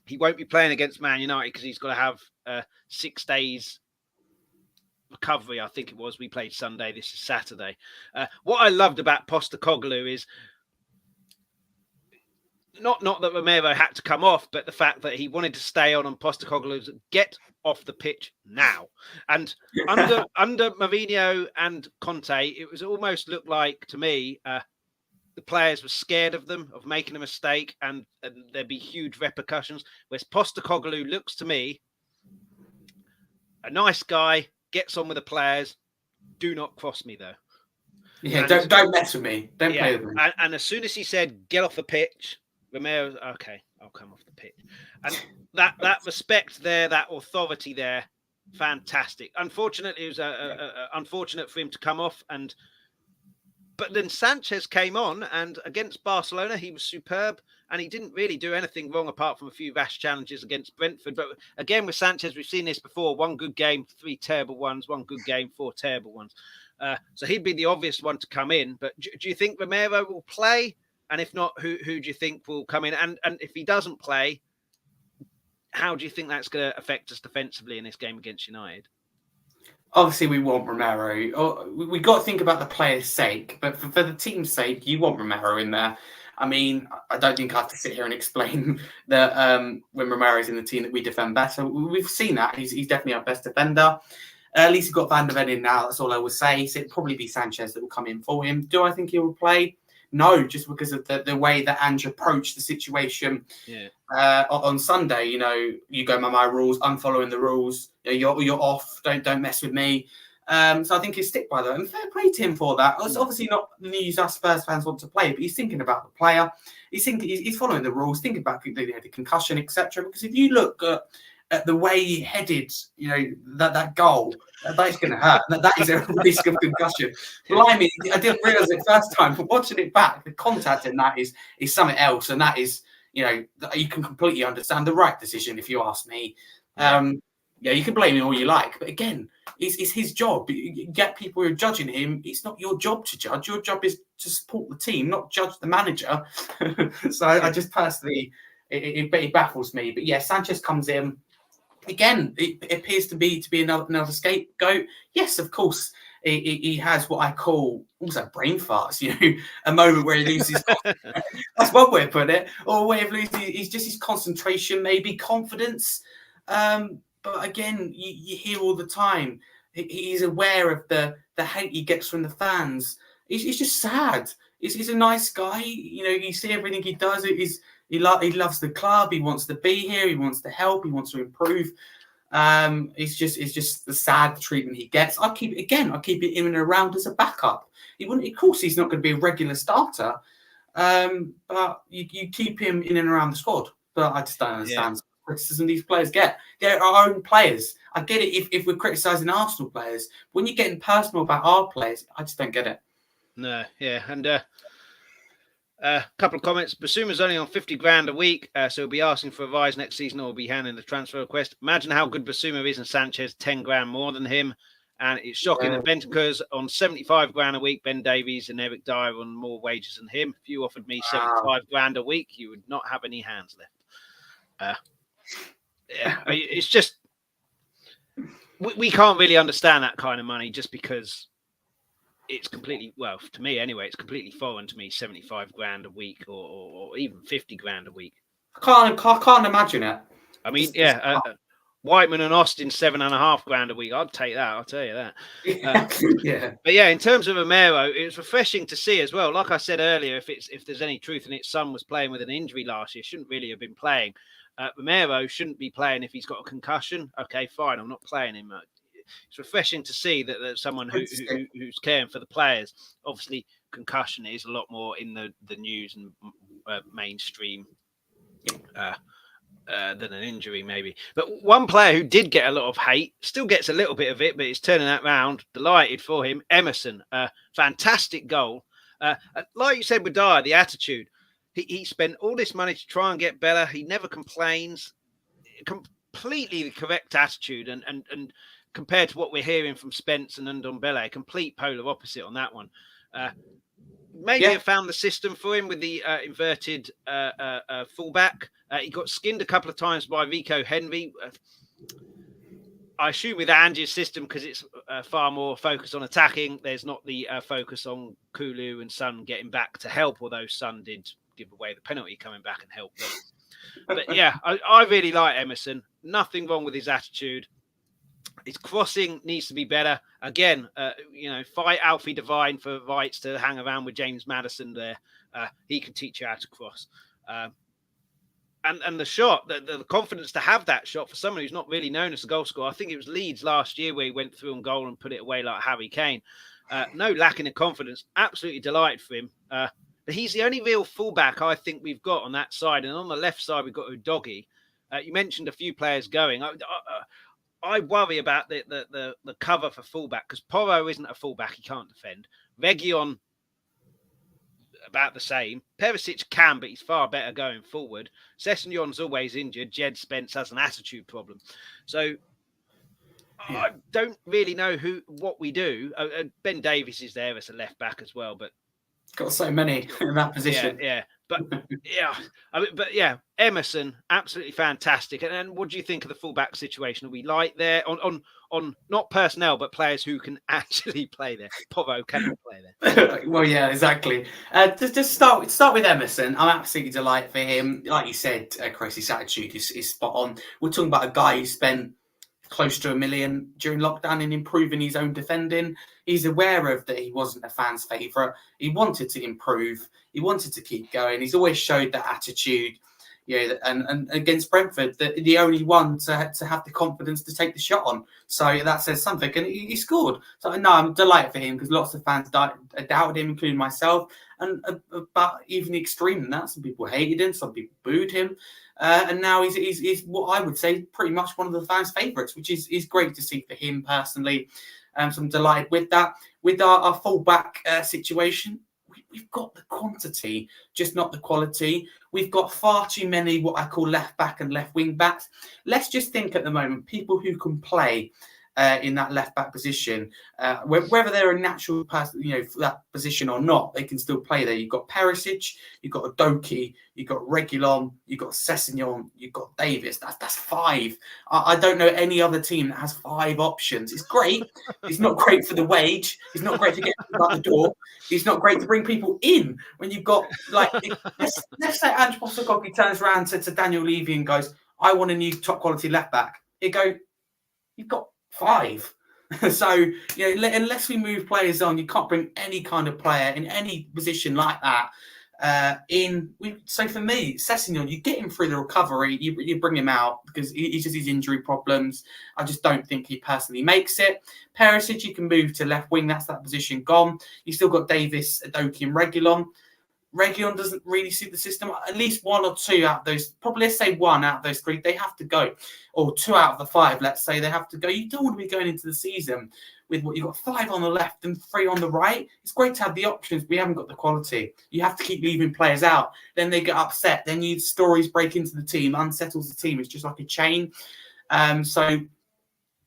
he won't be playing against Man United because he's got to have 6 days recovery. I think it was. We played Sunday. This is Saturday. What I loved about Postecoglou is not that Romero had to come off, but the fact that he wanted to stay on and Postecoglou's get off the pitch now. And under Mourinho and Conte, it was almost looked like to me the players were scared of them, of making a mistake, and there'd be huge repercussions. Whereas Postecoglou looks to me a nice guy, gets on with the players. Do not cross me though. Yeah, don't mess with me. Don't play with me. And as soon as he said get off the pitch, Romero, okay, I'll come off the pitch. And that respect there, that authority there, fantastic. Unfortunately, it was unfortunate for him to come off, but then Sanchez came on, and against Barcelona, he was superb, and he didn't really do anything wrong apart from a few rash challenges against Brentford. But again, with Sanchez, we've seen this before: 1 good game, 3 terrible ones; 1 good game, 4 terrible ones. So he'd be the obvious one to come in. But do you think Romero will play? And if not, who do you think will come in? And if he doesn't play, how do you think that's going to affect us defensively in this game against United? Obviously, we want Romero. We got to think about the player's sake, but for the team's sake, you want Romero in there. I mean, I don't think I have to sit here and explain that when Romero's in the team that we defend better. We've seen that. He's definitely our best defender. At least he's got Van der Ven in now. That's all I would say. So it'll probably be Sanchez that will come in for him. Do I think he will play? No, just because of the way that Ange approached the situation on Sunday. You know, you go by my rules, I'm following the rules. You're off. Don't mess with me. So I think he'll stick by that. And fair play to him for that. It's obviously not the news us Spurs fans want to play, but he's thinking about the player. He's following the rules, thinking about the concussion, etc. Because if you look at the way he headed, you know, that goal, that's going to hurt. That is a risk of concussion. Blimey, I didn't realise it first time, but watching it back, the contact in that is something else. And that is, you know, you can completely understand the right decision, if you ask me. Yeah, you can blame him all you like. But again, it's his job. You get people who are judging him. It's not your job to judge. Your job is to support the team, not judge the manager. So I just personally, it baffles me. But yeah, Sanchez comes in. Again, it appears to be another scapegoat. Yes, of course, he has what I call also brain farts. You know, a moment where he loses. That's one way of putting it, or a way of losing. He's just his concentration, maybe confidence. But again, you hear all the time. He's aware of the hate he gets from the fans. He's just sad. He's a nice guy. You know, you see everything he does. He loves the club. He wants to be here. He wants to help. He wants to improve. It's just the sad treatment he gets. I keep it in and around as a backup. Of course, he's not going to be a regular starter. But you keep him in and around the squad. But I just don't understand the criticism these players get. They're our own players. I get it if we're criticising Arsenal players. When you're getting personal about our players, I just don't get it. No, yeah, and a couple of comments. Basuma's only on 50 grand a week, so he'll be asking for a rise next season or will be handing the transfer request. Imagine how good Basuma is and Sanchez, 10 grand more than him. And it's shocking that Bentancur's on 75 grand a week, Ben Davies and Eric Dier on more wages than him. If you offered me 75 grand a week, you would not have any hands left. It's just, we can't really understand that kind of money just because it's completely, well, to me anyway, it's completely foreign to me, 75 grand a week or even 50 grand a week. I can't imagine it. I mean, Whiteman and Austin, 7.5 grand a week. I'd take that. I'll tell you that. But yeah, in terms of Romero, it was refreshing to see as well. Like I said earlier, if there's any truth in it, Son was playing with an injury last year, shouldn't really have been playing. Romero shouldn't be playing if he's got a concussion. Okay, fine. I'm not playing him. It's refreshing to see that there's someone who's caring for the players. Obviously, concussion is a lot more in the news and mainstream than an injury, maybe. But one player who did get a lot of hate, still gets a little bit of it, but he's turning that round. Delighted for him. Emerson, fantastic goal. Like you said with Dier, the attitude. He spent all this money to try and get better. He never complains. Completely the correct attitude. And compared to what we're hearing from Spence and Ndombele, complete polar opposite on that one. Maybe have found the system for him with the inverted fullback. He got skinned a couple of times by Rico Henry. I assume with Angie's system, because it's far more focused on attacking, there's not the focus on Kulu and Son getting back to help, although Son did give away the penalty coming back and help. But yeah, I really like Emerson. Nothing wrong with his attitude. His crossing needs to be better. Again, fight Alfie Devine for rights to hang around with James Maddison there. He can teach you how to cross. And the shot, the confidence to have that shot for someone who's not really known as a goal scorer. I think it was Leeds last year where he went through on goal and put it away like Harry Kane. No lacking in confidence. Absolutely delighted for him. But he's the only real fullback I think we've got on that side. And on the left side, we've got Udogie. You mentioned a few players going. I worry about the cover for fullback because Porro isn't a fullback. He can't defend. Reguilon, about the same. Perisic can, but he's far better going forward. Sessegnon's always injured. Jed Spence has an attitude problem. So I don't really know what we do. Ben Davies is there as a left back as well, but got so many in that position. Yeah. But Emerson, absolutely fantastic. And what do you think of the fullback situation? Are we light there on not personnel, but players who can actually play there? Porro cannot play there. Well, yeah, exactly. Just start with Emerson. I'm absolutely delighted for him. Like you said, Chris, his attitude is spot on. We're talking about a guy who spent close to $1 million during lockdown in improving his own defending. He's aware of that he wasn't a fan's favourite. He wanted to improve. He wanted to keep going. He's always showed that attitude. And against Brentford, the only one to have the confidence to take the shot on. So that says something. And he scored. So no, I'm delighted for him because lots of fans doubted him, including myself. And but even the extreme in that, some people hated him, some people booed him. And now he's what I would say pretty much one of the fans' favourites, which is great to see for him personally. So I'm delighted with that. With our full-back situation, we've got the quantity, just not the quality. We've got far too many what I call left-back and left-wing backs. Let's just think at the moment, people who can play in that left-back position, whether they're a natural person, for that position or not, they can still play there. You've got Perisic, you've got Udogie, you've got Reguilon, you've got Sessegnon, you've got Davis. That's 5. I don't know any other team that has 5 options. It's great. It's not great for the wage. It's not great to get people out the door. It's not great to bring people in when you've got let's say Ange Postecoglou turns around to Daniel Levy and goes, "I want a new top quality left back." You go, "You've got 5." So unless we move players on, you can't bring any kind of player in any position like that So for me, Sessegnon, you get him through the recovery, you bring him out because he's just his injury problems. I just don't think he personally makes it. Perisic, you can move to left wing. That's that position gone. You still got Davis, Udogie, and Reguilon. Reguilon doesn't really suit the system. At least 1 or 2 out of those, probably let's say 1 out of those 3, they have to go. Or 2 out of the 5, let's say they have to go. You don't want to be going into the season with what you've got 5 on the left and 3 on the right. It's great to have the options. We haven't got the quality. You have to keep leaving players out. Then they get upset. Then stories break into the team, unsettles the team. It's just like a chain. So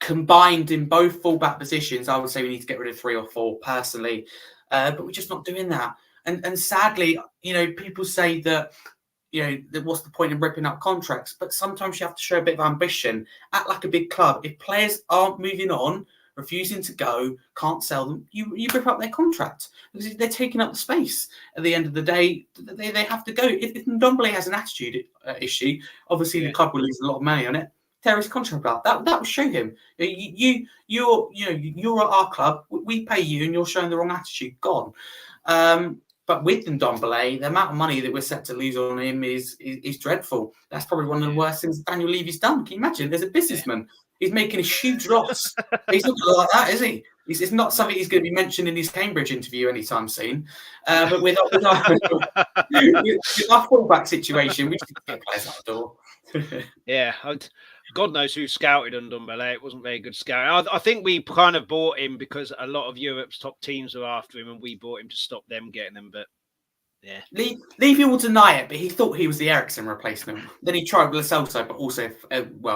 combined in both fullback positions, I would say we need to get rid of 3 or 4 personally. But we're just not doing that. And sadly, people say that, what's the point in ripping up contracts? But sometimes you have to show a bit of ambition. Act like a big club. If players aren't moving on, refusing to go, can't sell them, you rip up their contract because they're taking up the space. At the end of the day, they have to go. If Ndombele has an attitude issue, obviously the club will lose a lot of money on it. Tear his contract out. That will show him. You're at our club. We pay you, and you're showing the wrong attitude. Gone. But with Ndombele, the amount of money that we're set to lose on him is dreadful. That's probably one of the worst things Daniel Levy's done. Can you imagine? There's a businessman. He's making a huge loss. He's not going to like that, is he? It's not something he's going to be mentioned in his Cambridge interview anytime soon. But with our fullback situation, we should get players out the door. Yeah, God knows who scouted Ndombele. It wasn't very good scouting. I think we kind of bought him because a lot of Europe's top teams are after him, and we bought him to stop them getting him. But yeah, Levy will deny it, but he thought he was the Eriksen replacement. Then he tried with Lo Celso, but also,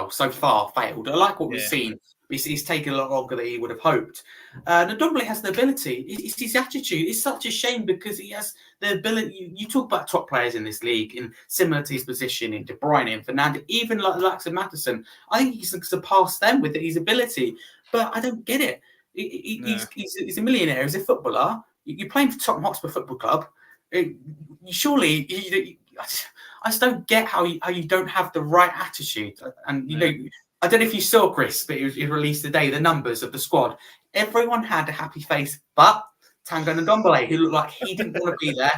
so far failed. I like what we've seen. He's taken a lot longer than he would have hoped. Ndombele has the ability. It's his attitude. It's such a shame because he has the ability. You talk about top players in this league, in similar to his position in De Bruyne and Fernandes, even like the likes of Maddison. I think he's surpassed them with his ability, but I don't get it. He's a millionaire. He's a footballer. You're playing for Tottenham Hotspur Football Club. Surely, I just don't get how you don't have the right attitude. And you know, I don't know if you saw, Chris, but it released today the numbers of the squad. Everyone had a happy face, but Tango Ndombele, who looked like he didn't want to be there.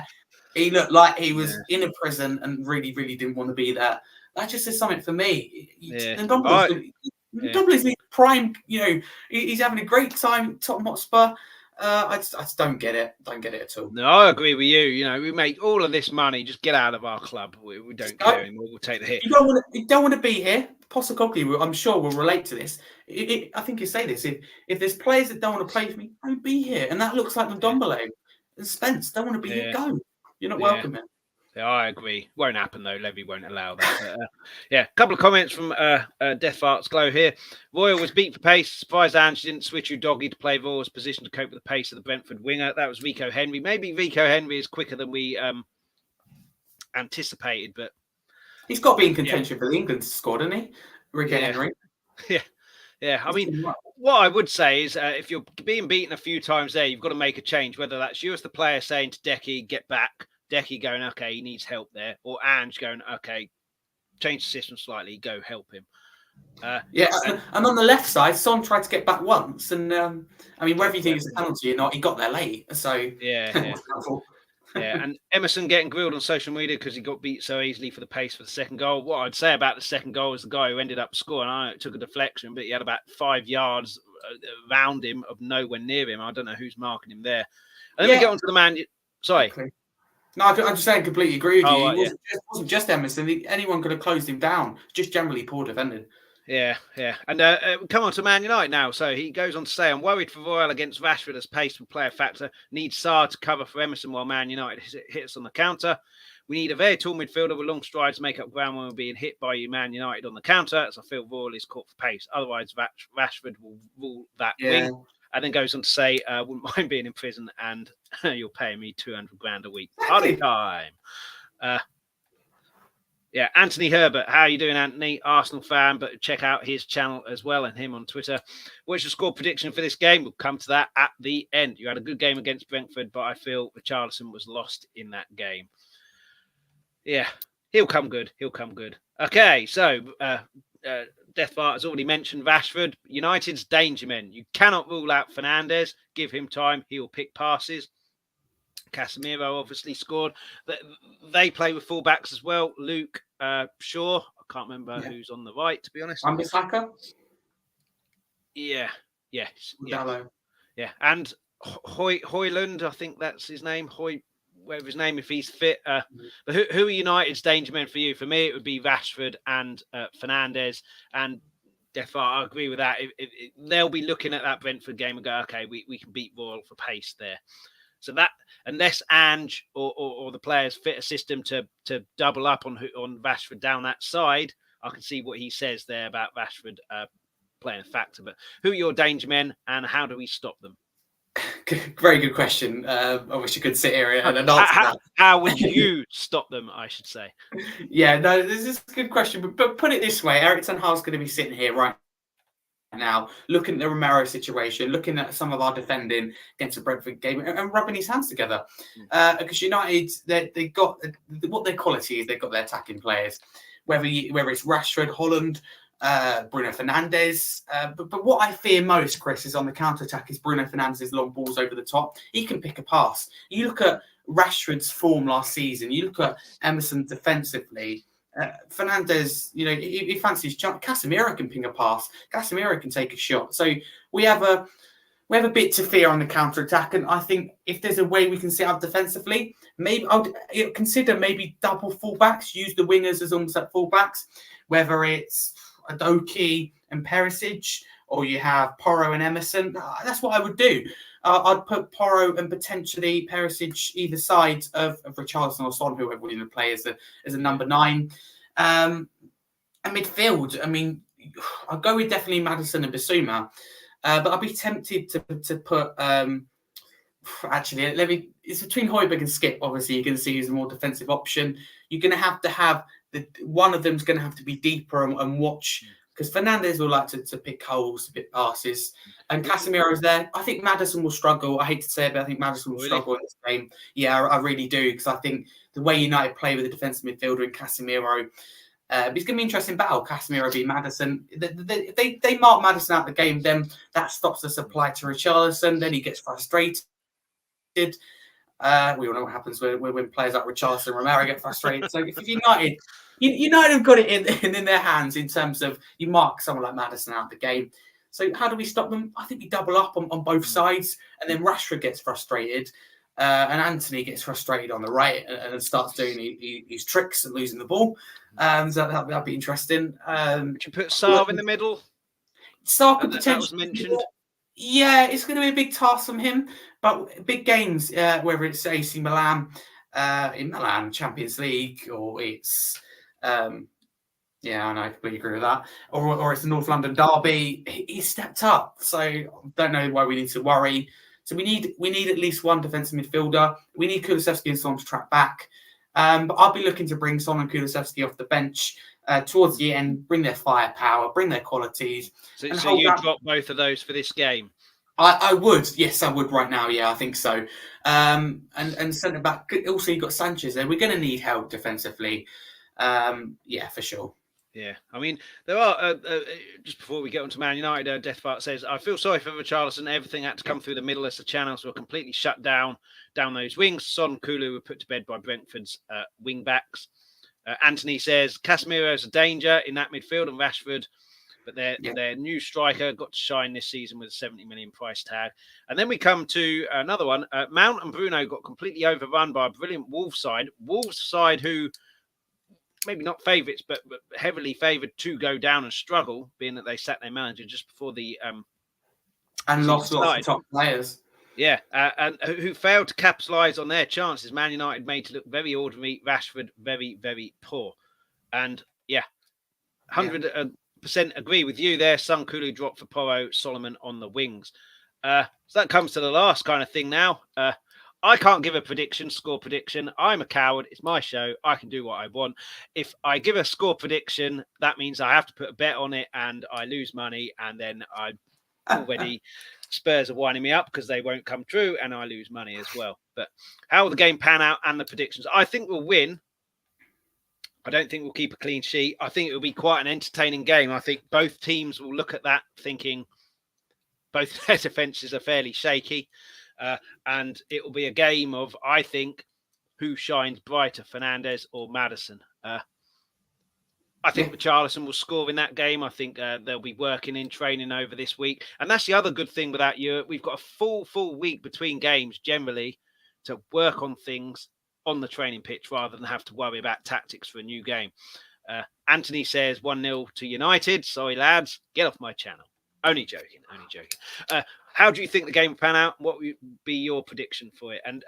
He looked like he was in a prison and really, really didn't want to be there. That just says something for me. Ndombele's prime. You know, he's having a great time at Tottenham Hotspur. I just don't get it. Don't get it at all. No, I agree with you. You know, we make all of this money. Just get out of our club. We don't care anymore. We'll take the hit. You don't want to be here. Postecoglou, I'm sure, will relate to this. I think you say this. If there's players that don't want to play for me, don't be here. And that looks like Ndombele and Spence don't want to be here. Go. You're not welcome here. Yeah, I agree. Won't happen though. Levy won't allow that. But, a couple of comments from Death Arts Glow here. Royal was beat for pace. Surprised Ange didn't switch Udogie to play Royal's position to cope with the pace of the Brentford winger. That was Rico Henry. Maybe Rico Henry is quicker than we anticipated, but he's got to be in contention for the England squad, hasn't he? Rico Henry. Yeah. I mean, what I would say is if you're being beaten a few times there, you've got to make a change, whether that's you as the player saying to Decky, get back, Decky going, okay, he needs help there, or Ange going, okay, change the system slightly, go help him. And on the left side, Son tried to get back once, and I mean, whether you think it's a penalty or not, he got there late. So and Emerson getting grilled on social media because he got beat so easily for the pace for the second goal. What I'd say about the second goal is the guy who ended up scoring. I know it took a deflection, but he had about 5 yards around him of nowhere near him. I don't know who's marking him there. And then we get on to the man. Sorry. Okay. No, I'm just saying, completely agree with you. It wasn't just Emerson. Anyone could have closed him down. Just generally poor defending. Yeah. And come on to Man United now. So he goes on to say, I'm worried for Royal against Rashford as pace and player factor. Needs Sarr to cover for Emerson while Man United hits on the counter. We need a very tall midfielder with long strides to make up ground when we're being hit by Man United on the counter, as I feel Royal is caught for pace. Otherwise, Rashford will rule that wing. And then goes on to say, wouldn't mind being in prison and you're paying me 200 grand a week. Party time. Anthony Herbert. How are you doing, Anthony? Arsenal fan, but check out his channel as well and him on Twitter. What's your score prediction for this game? We'll come to that at the end. You had a good game against Brentford, but I feel Richarlison was lost in that game. Yeah, he'll come good. Okay, so Deathbart has already mentioned Rashford. United's danger men. You cannot rule out Fernandes. Give him time. He'll pick passes. Casemiro obviously scored. They play with fullbacks as well. Luke Shaw. I can't remember who's on the right, to be honest. Wan-Bissaka? Yeah. And Højlund, I think that's his name. Whatever his name, if he's fit. But who are United's danger men for you? For me, it would be Rashford and Fernandes. And I agree with that. They'll be looking at that Brentford game and go, okay, we can beat Royal for pace there. So that, unless Ange or the players fit a system to double up on Rashford down that side, I can see what he says there about Rashford playing a factor. But who are your danger men and how do we stop them? Very good question. I wish I could sit here and answer that. How would you stop them, I should say? This is a good question. But put it this way, Erik ten Hag's going to be sitting here right now, looking at the Romero situation, looking at some of our defending against the Brentford game and rubbing his hands together. Because United, they got what their quality is, they've got their attacking players, whether it's Rashford, Holland, Bruno Fernandes. But what I fear most, Chris, is on the counter-attack is Bruno Fernandes' long balls over the top. He can pick a pass. You look at Rashford's form last season. You look at Emerson defensively. Fernandes, he fancies jump. Casemiro can ping a pass. Casemiro can take a shot. So we have a bit to fear on the counter-attack. And I think if there's a way we can set up defensively, maybe I would consider maybe double fullbacks, use the wingers as almost like fullbacks. whether it's Adoki and Perisic, or you have Porro and Emerson. That's what I would do. I'd put Porro and potentially Perisic either side of Richarlison or Son, whoever would even play as a number 9. And midfield, I mean, I'll go with definitely Maddison and Bissouma, but I'd be tempted to put actually Levy. It's between Hojberg and Skipp. Obviously, you're going to see who's a more defensive option. You're going to have one of them's going to have to be deeper and watch, because Fernandes will like to pick holes, to pick passes, and Casemiro's there. I think Maddison will struggle. I hate to say it, but I think Maddison will struggle in this game. Yeah, I really do, because I think the way United play with a defensive midfielder and Casemiro, it's going to be an interesting battle. Casemiro v Maddison. They mark Maddison out the game, then that stops the supply to Richarlison. Then he gets frustrated. We all know what happens when players like Richarlison and Romero get frustrated. So if United have got it in their hands in terms of you mark someone like Maddison out of the game. So how do we stop them? I think we double up on both sides, and then Rashford gets frustrated, and Anthony gets frustrated on the right and starts doing his tricks and losing the ball. So that'll be interesting. Would you put Sarr in the middle? Sarr could potentially. That was mentioned. Yeah, it's going to be a big task from him, but big games, whether it's AC Milan, in Milan, Champions League, or it's, I know, I completely agree with that, or it's the North London derby, he stepped up, so don't know why we need to worry. So we need at least one defensive midfielder. We need Kulusevski and Son to track back, but I'll be looking to bring Son and Kulusevski off the bench towards the end, bring their firepower, bring their qualities. So you drop both of those for this game? I would. Yes, I would right now. Yeah, I think so. And centre back. Also, you've got Sanchez there. We're going to need help defensively. Yeah, for sure. Yeah, I mean, there are, just before we get on to Man United, Deathfart says, I feel sorry for Richarlison. Everything had to come through the middle as the channels were completely shut down those wings. Son, Kulu were put to bed by Brentford's wing backs. Anthony says Casemiro is a danger in that midfield and Rashford, but their new striker got to shine this season with a 70 million price tag. And then we come to another one. Mount and Bruno got completely overrun by a brilliant Wolves side who maybe not favourites, but heavily favoured to go down and struggle, being that they sacked their manager just before the and lost lots of top players. Yeah, and who failed to capitalise on their chances. Man United made to look very ordinary, Rashford very, very poor. And 100% agree with you there. Son, Kulu dropped for Porro, Solomon on the wings. So that comes to the last kind of thing now. I can't give a score prediction. I'm a coward. It's my show. I can do what I want. If I give a score prediction, that means I have to put a bet on it and I lose money, and then I already... Spurs are winding me up because they won't come true and I lose money as well. But how will the game pan out and the predictions? I think we'll win. I don't think we'll keep a clean sheet. I think it will be quite an entertaining game. I think both teams will look at that thinking both their defences are fairly shaky. And it will be a game of, I think, who shines brighter, Fernandes or Maddison. I think Richarlison will score in that game. I think they'll be working in training over this week. And that's the other good thing with that Europe. We've got a full week between games generally to work on things on the training pitch rather than have to worry about tactics for a new game. Anthony says 1-0 to United. Sorry, lads. Get off my channel. Only joking. How do you think the game will pan out? What would be your prediction for it? And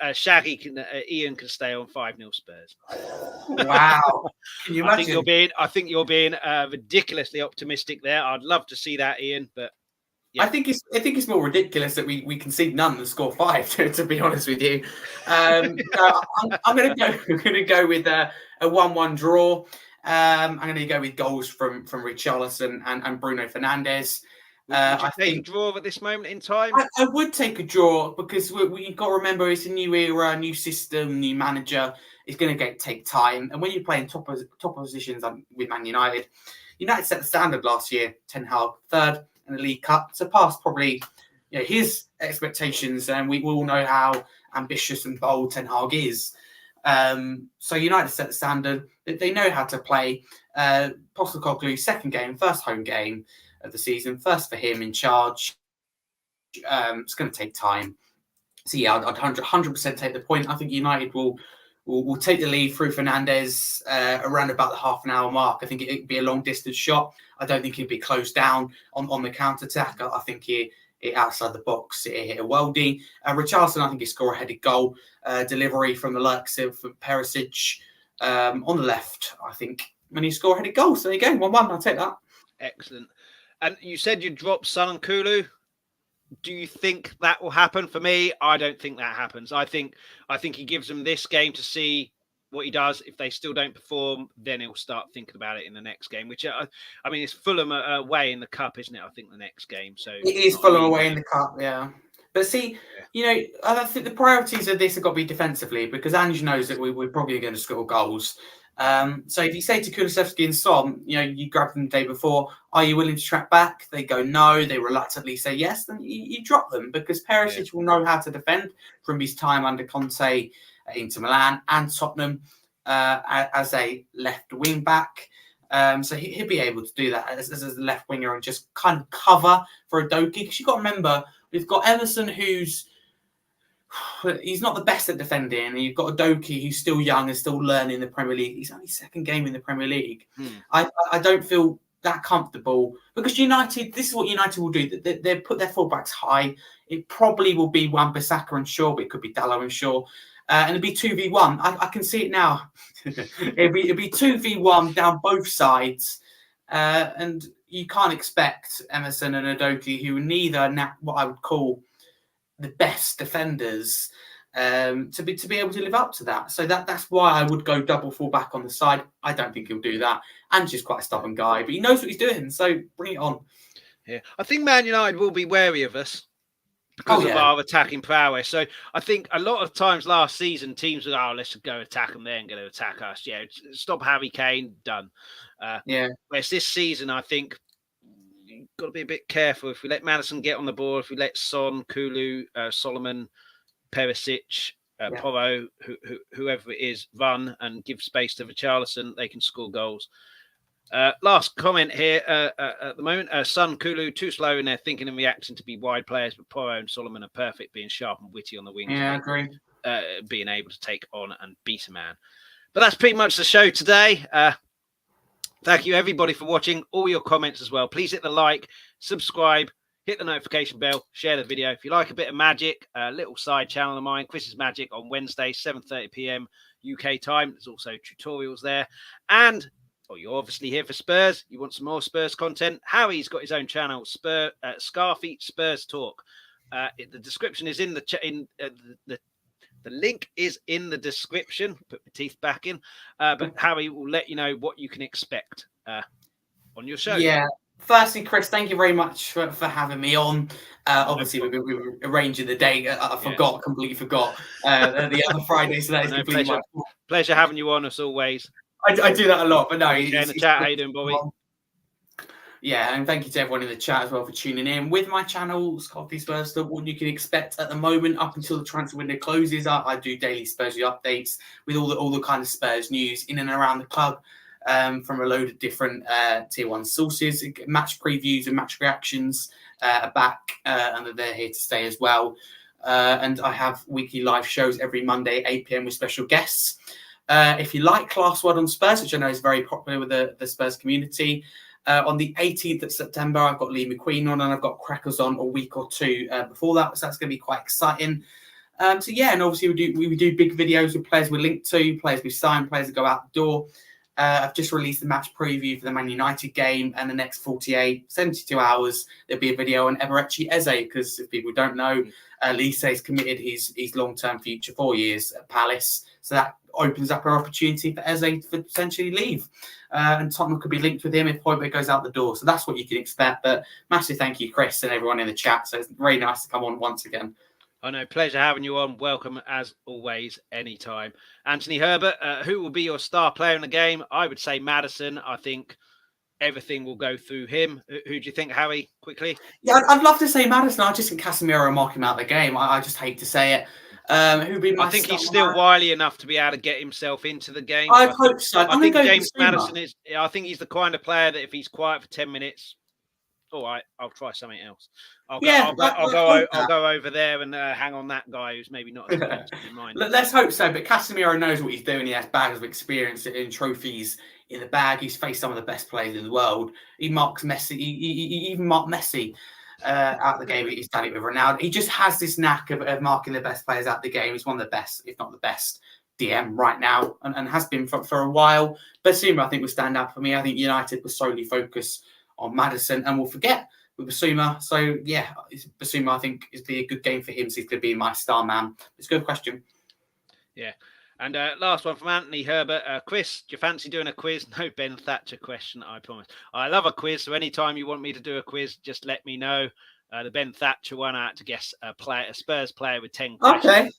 Ian can stay on 5-0 Spurs. Wow. Can you imagine? I think you're being ridiculously optimistic there. I'd love to see that, Ian, but yeah. I think it's more ridiculous that we concede none and score 5, to be honest with you. I'm going to go with a 1-1 draw. I'm going to go with goals from Richarlison and Bruno Fernandes. Would you take a draw at this moment in time? I would take a draw because you've got to remember it's a new era, new system, new manager. It's going to take time. And when you're playing top positions with Man United set the standard last year. Ten Hag third in the League Cup, surpassed probably his expectations, and we all know how ambitious and bold Ten Hag is. So United set the standard. They know how to play. Postecoglou's first home game of the season, first for him in charge. It's going to take time. So yeah, I'd 100% take the point. I think United will will take the lead through Fernandes around about the half an hour mark. I think it'd be a long distance shot. I don't think he'd be closed down on the counter attack. I think he outside the box, it hit a worldie. Richarlison, I think he scored a headed goal. Delivery from the likes of Perisic on the left, I think, when he scored a headed goal. So there you go, 1-1. I'll take that. Excellent. And you said you dropped Son and Kulu. Do you think that will happen? For me, I don't think that happens. I think he gives them this game to see what he does. If they still don't perform, then he'll start thinking about it in the next game. Which I mean, it's Fulham away in the cup, isn't it? I think the next game. So it is Fulham away in the cup, yeah. But see, you know, I think the priorities of this have got to be defensively, because Ange knows that we're probably going to score goals. So if you say to Kulusevski and Son, you know, you grab them the day before, are you willing to track back? They go no, they reluctantly say yes, then you drop them, because Perisic will know how to defend from his time under Conte at Inter Milan and Tottenham as a left wing back. So he'll be able to do that as a left winger and just kind of cover for Udogie, because you've got to remember, we've got Emerson, he's not the best at defending, and you've got Udogie, who's still young and still learning the Premier League. He's only second game in the Premier League. I don't feel that comfortable, because United, this is what United will do. They put their fullbacks high. It probably will be Wan-Bissaka and Shaw, but it could be Dalot and Shaw. And it'd be 2v1. I can see it now. it'd be 2v1 down both sides. And you can't expect Emerson and Udogie, who are neither what I would call the best defenders, to be able to live up to that. So that's why I would go double full back on the side. I don't think he'll do that. Ange's just quite a stubborn guy, but he knows what he's doing. So bring it on. Yeah, I think Man United will be wary of us because of our attacking prowess. So I think a lot of times last season, teams were, let's go attack them. They ain't going to attack us. Yeah, stop Harry Kane, done. Whereas this season, I think you've got to be a bit careful. If we let Maddison get on the board, if we let Son, Kulu, Solomon, Perisic, Porro, whoever it is, run and give space to Richarlison, they can score goals. Last comment here at the moment. Son, Kulu, too slow in their thinking and reacting to be wide players, but Porro and Solomon are perfect, being sharp and witty on the wings. Yeah, I agree. Being able to take on and beat a man. But that's pretty much the show today. Thank you, everybody, for watching. All your comments as well. Please hit the like, subscribe, hit the notification bell, share the video. If you like a bit of magic, a little side channel of mine, Chris's Magic, on Wednesday, 7:30 p.m. UK time. There's also tutorials there. And you're obviously here for Spurs. You want some more Spurs content? Harry's got his own channel, Scarfy Spurs Talk. The description is in the link is in the description. Put my teeth back in. But Harry will let you know what you can expect on your show. Yeah. Firstly, Chris, thank you very much for having me on. Obviously, we were arranging the date. Completely forgot. The other Friday, so that is completely my fault. Pleasure having you on, as always. I do that a lot, but no. In the chat, how you doing, Bobby? Yeah, and thank you to everyone in the chat as well for tuning in. With my channel, Scarfy Spurs Talk, what you can expect at the moment up until the transfer window closes, I do daily Spurs updates with all the kind of Spurs news in and around the club, from a load of different tier 1 sources. Match previews and match reactions are back, and they're here to stay as well. And I have weekly live shows every Monday, 8 p.m. with special guests. If you like Class Word on Spurs, which I know is very popular with the Spurs community, on the 18th of September, I've got Lee McQueen on, and I've got Crackers on a week or two before that, so that's going to be quite exciting. And obviously we do big videos with players we're linked to, players we signed, players that go out the door. I've just released the match preview for the Man United game, and the next 72 hours, there'll be a video on Eberechi Eze, because if people don't know, Lise's committed his long-term future 4 years at Palace. So that opens up an opportunity for Eze to potentially leave. And Tottenham could be linked with him if Hojberg goes out the door. So that's what you can expect. But massive thank you, Chris, and everyone in the chat. So it's very nice to come on once again. I know, pleasure having you on. Welcome as always, anytime. Anthony Herbert, who will be your star player in the game? I would say Maddison. I think everything will go through him. Who do you think, Harry, quickly? Yeah, I'd love to say Maddison. I just think Casemiro will mark him out of the game. I just hate to say it. Who'd be my I think he's still wily enough to be able to get himself into the game. I hope so. I think James Maddison is. I think he's the kind of player that if he's quiet for 10 minutes, all right, I'll try something else. I'll go over there and hang on that guy who's maybe not as defensively minded. Let's hope so. But Casemiro knows what he's doing. He has bags of experience in trophies in the bag. He's faced some of the best players in the world. He marks Messi. He even marked Messi out of the game. He's done it with Ronaldo. He just has this knack of marking the best players out of the game. He's one of the best, if not the best, DM right now, and has been for a while. Basuma, I think, will stand out for me. I think United will solely focus on Maddison, and we'll forget with Basuma. So, yeah, Basuma, I think, is be a good game for him. So he's going to be my star man. It's a good question. Yeah. And last one from Anthony Herbert. Chris, do you fancy doing a quiz? No Ben Thatcher question, I promise. I love a quiz, so anytime you want me to do a quiz, just let me know. The Ben Thatcher one, I had to guess a Spurs player with 10 questions. Okay.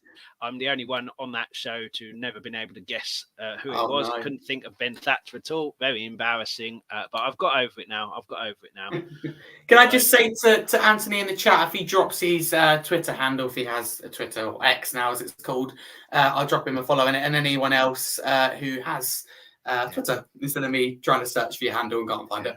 I'm the only one on that show to never been able to guess who it was. No. I couldn't think of Ben Thatcher at all. Very embarrassing. But I've got over it now. Can I just say to Anthony in the chat, if he drops his Twitter handle, if he has a Twitter, or X now as it's called, I'll drop him a follow in it. And anyone else who has Twitter, instead of me trying to search for your handle and can't find it.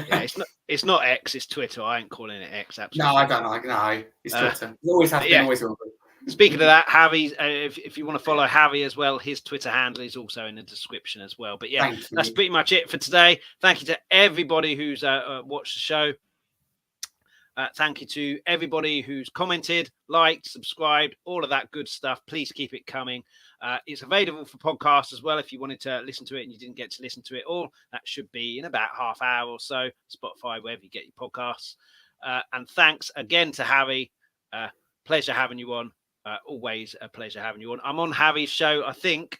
Yeah, it's not X, it's Twitter. I ain't calling it X. Absolutely. No, I don't know. No, it's Twitter. It always has been, always will be. Speaking of that, Harry's, if you want to follow Harry as well, his Twitter handle is also in the description as well. But yeah, that's pretty much it for today. Thank you to everybody who's watched the show. Thank you to everybody who's commented, liked, subscribed, all of that good stuff. Please keep it coming. It's available for podcasts as well. If you wanted to listen to it and you didn't get to listen to it all, that should be in about half hour or so. Spotify, wherever you get your podcasts. And thanks again to Harry. Pleasure having you on. Always a pleasure having you on. I'm on Harry's show, I think.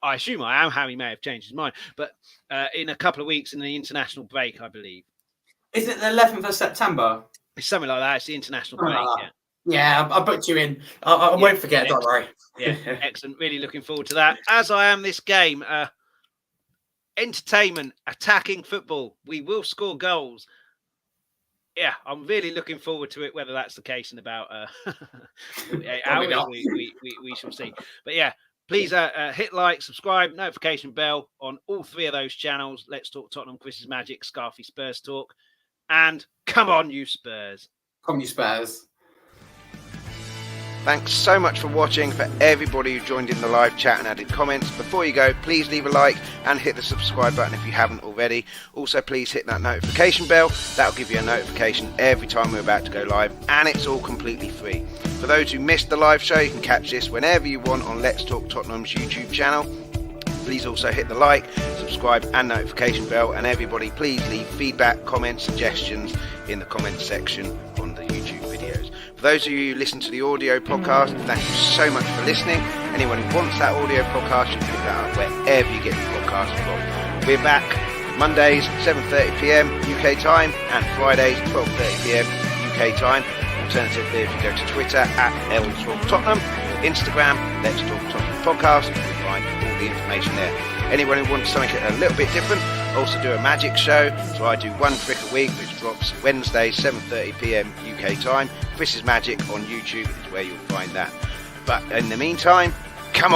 I assume I am. Harry may have changed his mind. But in a couple of weeks in the international break, I believe. Is it the 11th of September? It's something like that. It's the international break, Yeah, I booked you in. I won't forget, don't worry. Yeah, excellent. Really looking forward to that. As I am this game, entertainment, attacking football. We will score goals. Yeah, I'm really looking forward to it. Whether that's the case in about 48 hours, we shall see. But yeah, please hit like, subscribe, notification bell on all three of those channels. Let's Talk Tottenham, Chris's Magic, Scarfy Spurs Talk. And come on, you Spurs. Come on, you Spurs. Thanks so much for watching. For everybody who joined in the live chat and added comments, before you go, please leave a like and hit the subscribe button if you haven't already. Also, please hit that notification bell. That'll give you a notification every time we're about to go live, and it's all completely free. For those who missed the live show, you can catch this whenever you want on Let's Talk Tottenham's YouTube channel. Please also hit the like, subscribe and notification bell, and everybody please leave feedback, comments, suggestions in the comments section on the YouTube videos. For those of you who listen to the audio podcast, thank you so much for listening. Anyone who wants that audio podcast, you can pick that up wherever you get your podcast from. We're back Mondays 7:30pm UK time and Fridays 12:30pm UK time. Alternatively, if you go to Twitter @LTalkTottenham, Instagram Let's Talk Tottenham Podcast, you can find all the information there. Anyone who wants something a little bit different, also do a magic show. So I do one trick a week, which drops Wednesday 7:30pm UK time. Chris's Magic on YouTube is where you'll find that. But in the meantime,